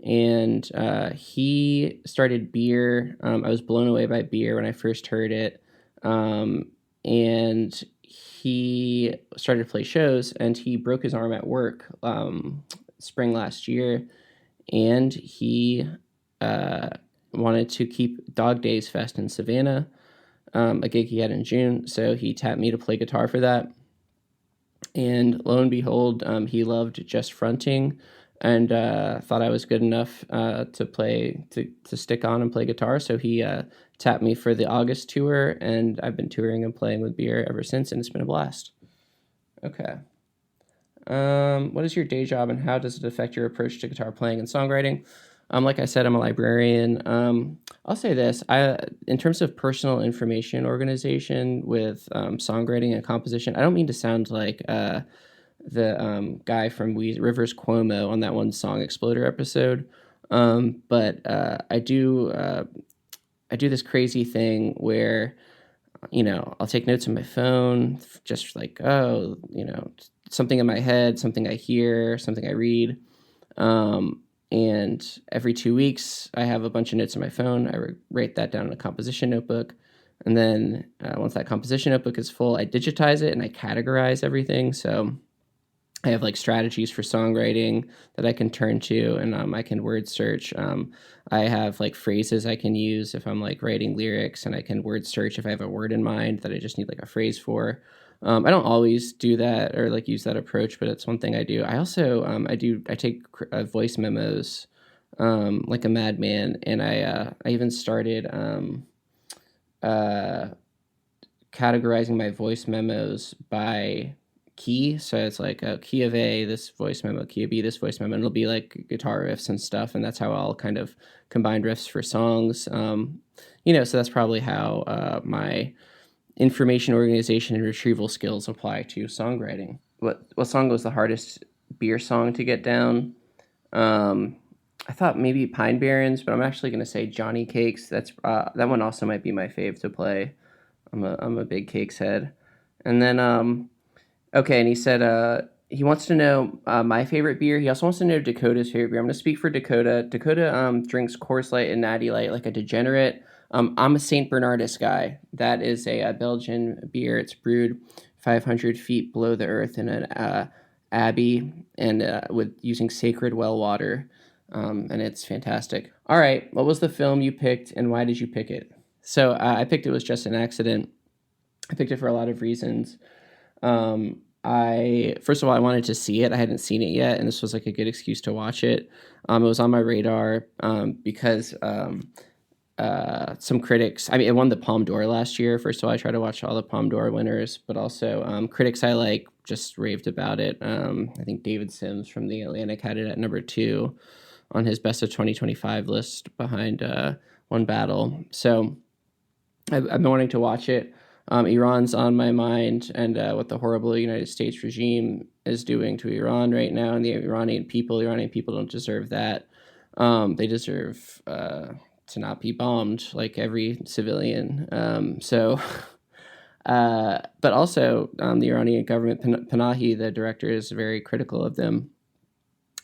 And he started Beer. I was blown away by Beer when I first heard it. And he started to play shows, and he broke his arm at work spring last year. And he wanted to keep Dog Days Fest in Savannah, a gig he had in June. So he tapped me to play guitar for that. And lo and behold, he loved just fronting and thought I was good enough to stick on and play guitar. So he tapped me for the August tour, and I've been touring and playing with Beer ever since, and it's been a blast. Okay. What is your day job, and how does it affect your approach to guitar playing and songwriting? Like I said, I'm a librarian. I'll say this, in terms of personal information organization with songwriting and composition, I don't mean to sound like the guy from Rivers Cuomo on that one Song Exploder episode, but I do this crazy thing where, I'll take notes on my phone, just like, something in my head, something I hear, something I read. And every 2 weeks, I have a bunch of notes on my phone. I write that down in a composition notebook. And then once that composition notebook is full, I digitize it and I categorize everything. So I have like strategies for songwriting that I can turn to, and I can word search. I have like phrases I can use if I'm like writing lyrics, and I can word search if I have a word in mind that I just need like a phrase for. I don't always do that or like use that approach, but it's one thing I do. I also I take voice memos like a madman, and I even started categorizing my voice memos by key. So it's like a key of A, this voice memo, key of B, this voice memo, and it'll be like guitar riffs and stuff, and that's how I'll kind of combine riffs for songs. So that's probably how my information organization and retrieval skills apply to songwriting. What song was the hardest Beer song to get down? I thought maybe Pine Barrens, but I'm actually going to say Johnny Cakes. That's that one also might be my fave to play. I'm a big Cakes head. And then okay, and he said he wants to know my favorite beer. He also wants to know Dakota's favorite beer. I'm going to speak for Dakota. Dakota drinks Coors Light and Natty Light like a degenerate. I'm a St. Bernardus guy. That is a Belgian beer. It's brewed 500 feet below the earth in an abbey, and with using sacred well water, and it's fantastic. All right, what was the film you picked, and why did you pick it? So I picked It Was Just an Accident. I picked it for a lot of reasons. First of all, I wanted to see it. I hadn't seen it yet, and this was like a good excuse to watch it. It was on my radar because some critics, it won the Palme d'Or last year. First of all, I try to watch all the Palme d'Or winners, but also critics I like just raved about it. I think David Sims from The Atlantic had it at number 2 on his best of 2025 list behind One Battle. So I've been wanting to watch it. Iran's on my mind, and what the horrible United States regime is doing to Iran right now, and the Iranian people. The Iranian people don't deserve that. They deserve to not be bombed like every civilian. But also the Iranian government, Panahi, the director, is very critical of them.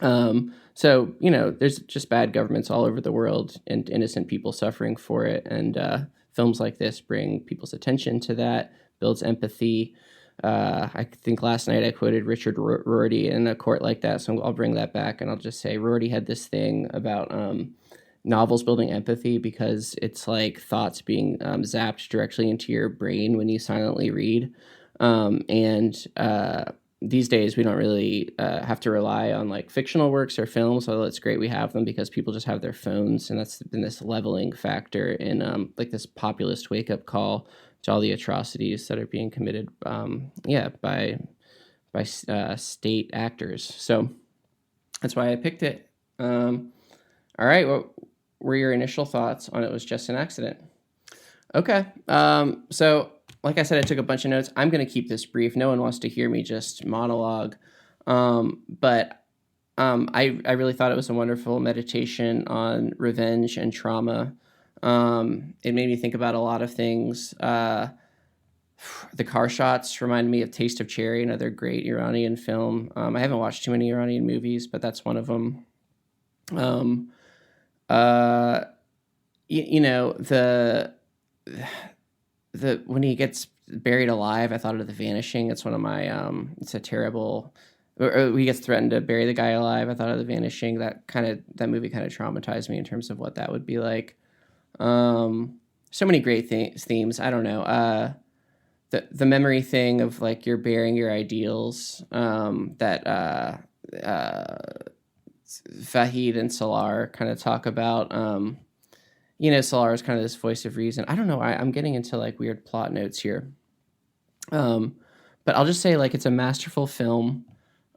So, there's just bad governments all over the world and innocent people suffering for it. And films like this bring people's attention to that, builds empathy. I think last night I quoted Richard Rorty in a court like that, so I'll bring that back, and I'll just say Rorty had this thing about novels building empathy because it's like thoughts being zapped directly into your brain when you silently read. These days we don't really have to rely on like fictional works or films, although it's great we have them because people just have their phones, and that's been this leveling factor in like this populist wake-up call to all the atrocities that are being committed by state actors. So that's why I picked it. All right, what were your initial thoughts on It Was Just an Accident? Okay, so like I said, I took a bunch of notes. I'm going to keep this brief. No one wants to hear me just monologue. But I really thought it was a wonderful meditation on revenge and trauma. It made me think about a lot of things. The car shots reminded me of Taste of Cherry, another great Iranian film. I haven't watched too many Iranian movies, but that's one of them. The when he gets buried alive, I thought of The Vanishing. It's one of my it's a terrible, or he gets threatened to bury the guy alive. I thought of The Vanishing. That movie kind of traumatized me in terms of what that would be like. So many great themes. I don't know. The memory thing of like you're burying your ideals. That Fahid and Salar kind of talk about. Salar is kind of this voice of reason. I don't know. I'm getting into like weird plot notes here. But I'll just say like it's a masterful film.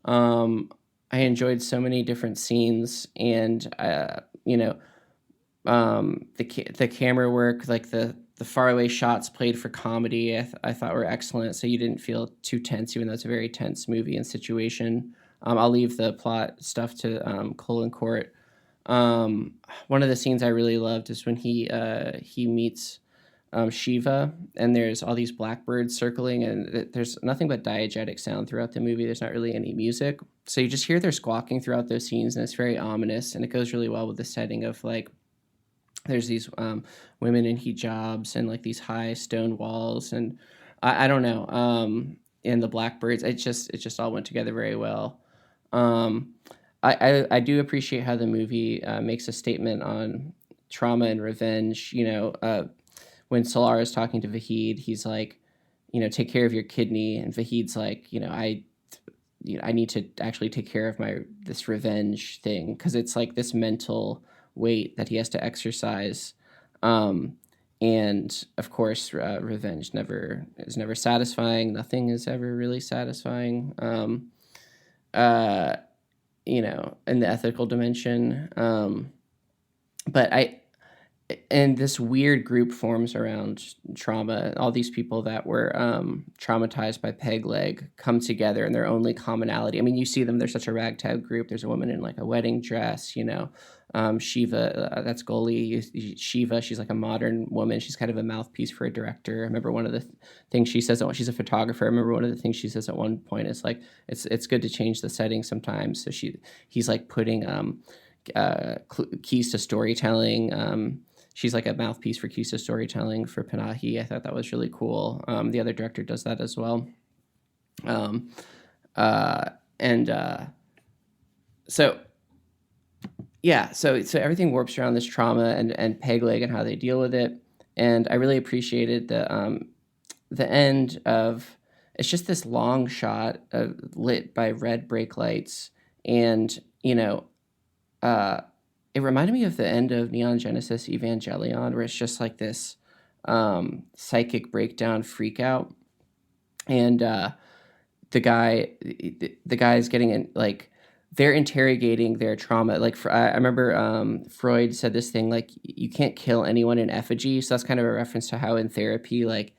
I enjoyed so many different scenes, and the camera work, like the faraway shots played for comedy, I thought were excellent. So you didn't feel too tense, even though it's a very tense movie and situation. I'll leave the plot stuff to Cole and Court. One of the scenes I really loved is when he meets Shiva, and there's all these blackbirds circling, and there's nothing but diegetic sound throughout the movie. There's not really any music, so you just hear their squawking throughout those scenes, and it's very ominous, and it goes really well with the setting of like there's these women in hijabs and like these high stone walls, and I don't know, and the blackbirds. It just all went together very well. I do appreciate how the movie makes a statement on trauma and revenge. When Salar is talking to Vahid, he's like, take care of your kidney, and Vahid's like, I need to actually take care of this revenge thing, because it's like this mental weight that he has to exercise. And of course, revenge is never satisfying. Nothing is ever really satisfying. In the ethical dimension. And this weird group forms around trauma. All these people that were traumatized by peg leg come together, and their only commonality, I mean, you see them, they're such a ragtag group. There's a woman in like a wedding dress, Shiva, that's Goli. Shiva, she's like a modern woman. She's kind of a mouthpiece for a director. I remember one of the things she says, she's a photographer. I remember one of the things she says at one point is like, it's good to change the setting sometimes. So he's like putting keys to storytelling. She's like a mouthpiece for keys to storytelling for Panahi. I thought that was really cool. The other director does that as well. So everything warps around this trauma and peg leg and how they deal with it. And I really appreciated the end of, it's just this long shot lit by red brake lights. And, it reminded me of the end of Neon Genesis Evangelion, where it's just like this psychic breakdown freak out. And the guy's getting in, like, they're interrogating their trauma. Like, I remember Freud said this thing, like, you can't kill anyone in effigy. So that's kind of a reference to how in therapy, like,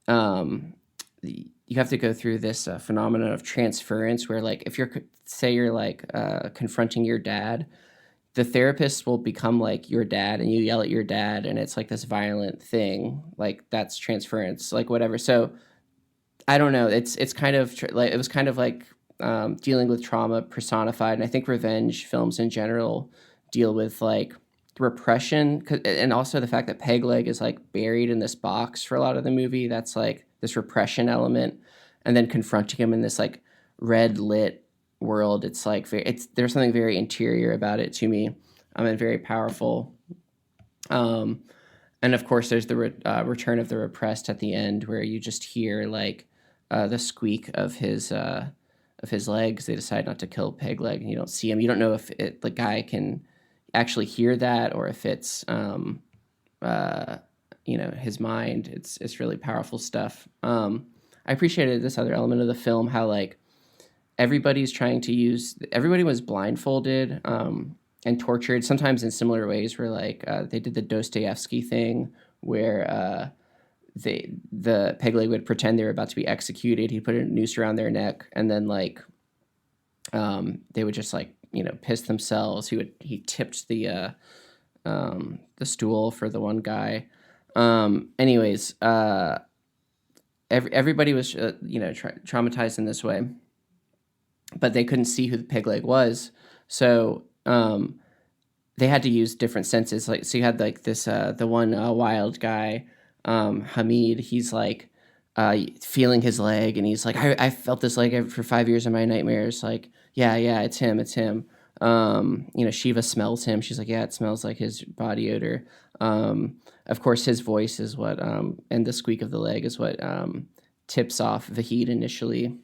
you have to go through this phenomenon of transference where, like, if you're confronting your dad, the therapist will become like your dad and you yell at your dad and it's like this violent thing. Like, that's transference, like whatever. So I don't know. It's kind of like, it was kind of like dealing with trauma personified. And I think revenge films in general deal with like repression, and also the fact that Peg Leg is like buried in this box for a lot of the movie. That's like this repression element, and then confronting him in this like red lit world. It's like there's something very interior about it to me, and very powerful. And of course, there's the return of the repressed at the end, where you just hear like the squeak of his legs. They decide not to kill Peg Leg, and you don't see him. You don't know if the guy can actually hear that or if it's his mind. It's really powerful stuff. I appreciated this other element of the film, how like everybody was blindfolded and tortured, sometimes in similar ways, where like they did the Dostoevsky thing where the Peg Leg would pretend they were about to be executed. He'd put a noose around their neck, and then like they would just like, piss themselves. He tipped the stool for the one guy. Anyways, everybody was traumatized in this way, but they couldn't see who the Peg Leg was, so they had to use different senses. Like, so you had like this the one wild guy, Hamid. He's like feeling his leg, and he's like, I felt this leg for 5 years in my nightmares. Like, yeah, it's him. Shiva smells him. She's like, yeah, it smells like his body odor. Of course, his voice is what, and the squeak of the leg is what tips off the heat initially.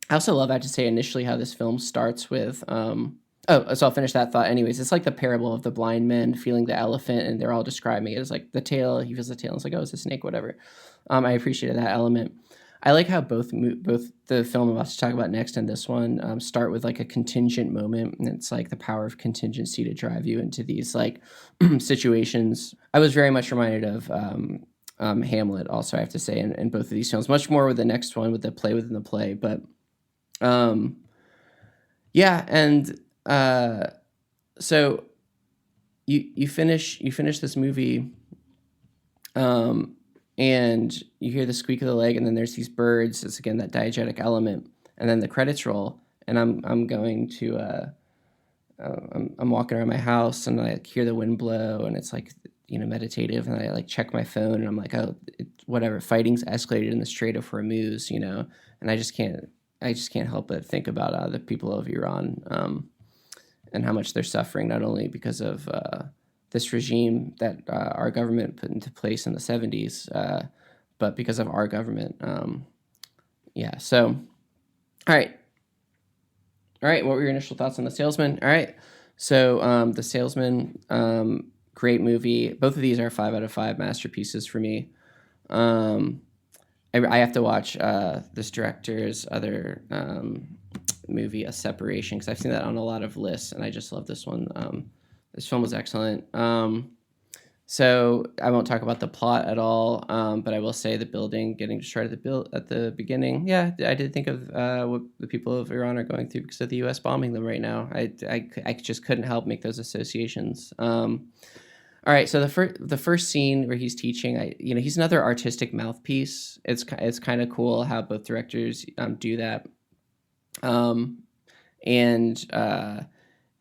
I also love, I have to say, initially how this film starts with, so I'll finish that thought anyways. It's like the parable of the blind men feeling the elephant, and they're all describing it as like the tail. He feels the tail, and it's like, oh, it's a snake, whatever. I appreciated that element. I like how both the film I'm about to talk about next and this one start with like a contingent moment, and it's like the power of contingency to drive you into these like situations. I was very much reminded of Hamlet, also, I have to say, in both of these films. Much more with the next one, with the play within the play, but yeah, and so you finish this movie, and you hear the squeak of the leg, and then there's these birds. It's again that diegetic element, and then the credits roll, and I'm going to I'm walking around my house, and I hear the wind blow, and it's like, meditative, and I like check my phone, and I'm like, oh, whatever, fighting's escalated in the Strait of Hormuz, and I just can't help but think about the people of Iran, and how much they're suffering, not only because of this regime that our government put into place in the 70s, but because of our government. So, all right. What were your initial thoughts on The Salesman? All right. So The Salesman, great movie. Both of these are 5 out of 5 masterpieces for me. I have to watch this director's other movie, A Separation, because I've seen that on a lot of lists, and I just love this one. This film was excellent. So I won't talk about the plot at all, but I will say the building getting destroyed at the beginning. Yeah, I did think of what the people of Iran are going through because of the U.S. bombing them right now. I just couldn't help make those associations. All right, so the first scene where he's teaching, he's another artistic mouthpiece. It's kind of cool how both directors do that, and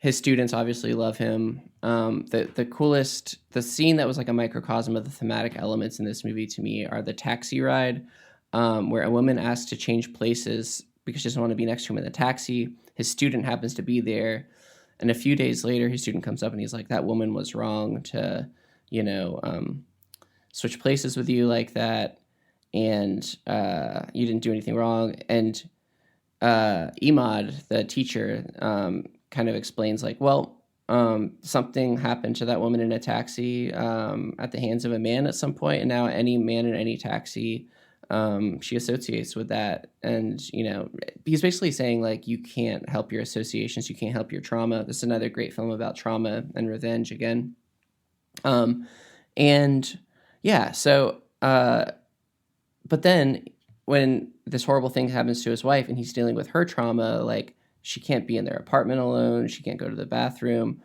his students obviously love him. The scene that was like a microcosm of the thematic elements in this movie to me are the taxi ride, where a woman asks to change places because she doesn't want to be next to him in the taxi. His student happens to be there. And a few days later, his student comes up and he's like, that woman was wrong to, switch places with you like that. And you didn't do anything wrong. And Imad, the teacher, kind of explains like, well, something happened to that woman in a taxi at the hands of a man at some point. And now any man in any taxi, she associates with that. And, he's basically saying like, you can't help your associations. You can't help your trauma. This is another great film about trauma and revenge again. but then when this horrible thing happens to his wife and he's dealing with her trauma, like she can't be in their apartment alone. She can't go to the bathroom.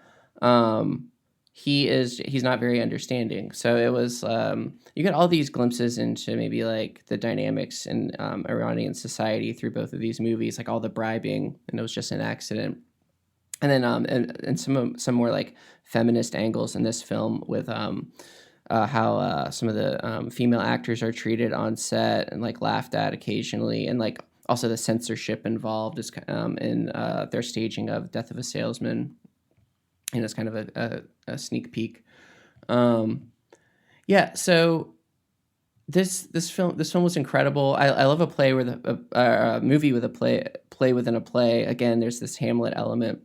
He's not very understanding. So it was, you get all these glimpses into maybe like the dynamics in Iranian society through both of these movies, like all the bribing, and it was just an accident. And then and some more like feminist angles in this film with how some of the female actors are treated on set and like laughed at occasionally, and like also the censorship involved is in their staging of Death of a Salesman, and it's kind of a sneak peek. So this film was incredible. I love a play with a movie with a play within a play. Again, there's this Hamlet element.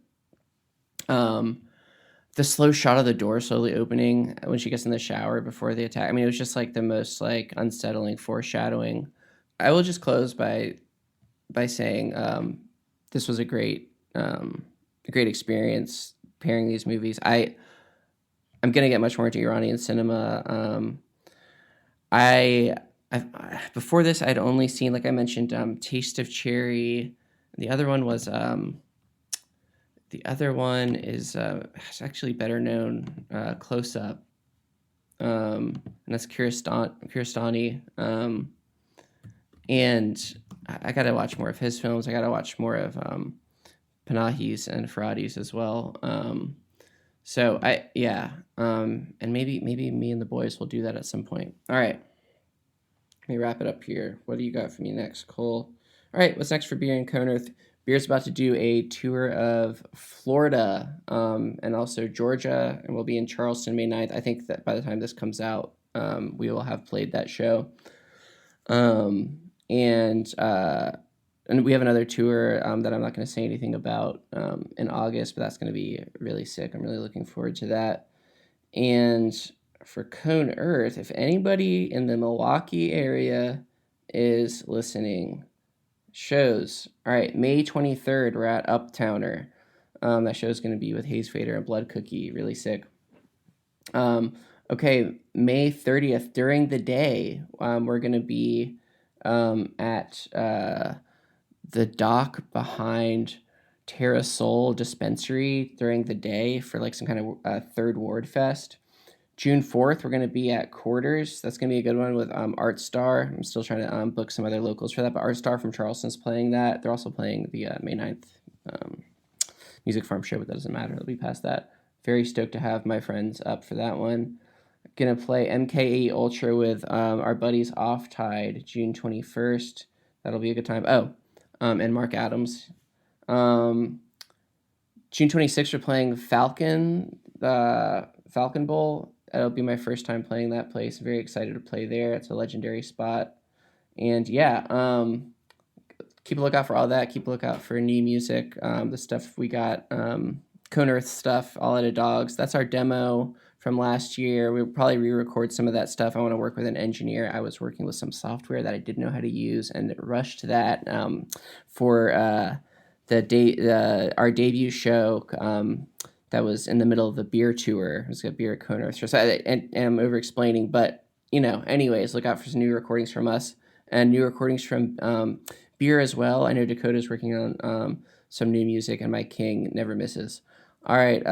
The slow shot of the door slowly opening when she gets in the shower before the attack. I mean, it was just like the most like unsettling foreshadowing. I will just close by saying this was a great experience pairing these movies. I'm gonna get much more into Iranian cinema. Before this, I'd only seen, like I mentioned, Taste of Cherry. The other one was it's actually better known, Close Up, and that's Kiarostami. And I got to watch more of his films. I got to watch more of Panahi's and Farhadi's as well. And maybe me and the boys will do that at some point. All right, let me wrap it up here. What do you got for me next, Cole? All right, what's next for Beer and Conerth? Beer's about to do a tour of Florida and also Georgia, and we'll be in Charleston May 9th. I think that by the time this comes out, we will have played that show. And we have another tour that I'm not going to say anything about in August, but that's going to be really sick. I'm really looking forward to that. And for Cone Earth, if anybody in the Milwaukee area is listening, shows. All right, May 23rd, we're at Uptowner. That show is going to be with Haze Fader and Blood Cookie. Really sick. Okay, May 30th, during the day, we're going to be at the dock behind Terrasol Dispensary during the day for like some kind of Third Ward Fest. June 4th, we're going to be at Quarters. That's going to be a good one with Art Star. I'm still trying to book some other locals for that, but Art Star from Charleston's playing that. They're also playing the May 9th Music Farm show, but that doesn't matter. It'll be past that. Very stoked to have my friends up for that one. Going to play MKE Ultra with our buddies Off Tide, June 21st. That'll be a good time. And Mark Adams. June 26th, we're playing Falcon Bowl. It'll be my first time playing that place. Very excited to play there. It's a legendary spot. And keep a lookout for all that. Keep a lookout for new music. The stuff we got, Cone Earth stuff, All Out of Dogs. That's our demo from last year. We'll probably re-record some of that stuff. I want to work with an engineer. I was working with some software that I didn't know how to use and rushed that for our debut show. That was in the middle of the beer tour. It was a beer Cone Earth show. So I'm over-explaining, but, anyways, look out for some new recordings from us and new recordings from beer as well. I know Dakota's working on some new music, and Mike King never misses. All right,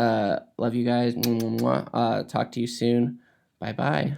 love you guys. Talk to you soon. Bye-bye.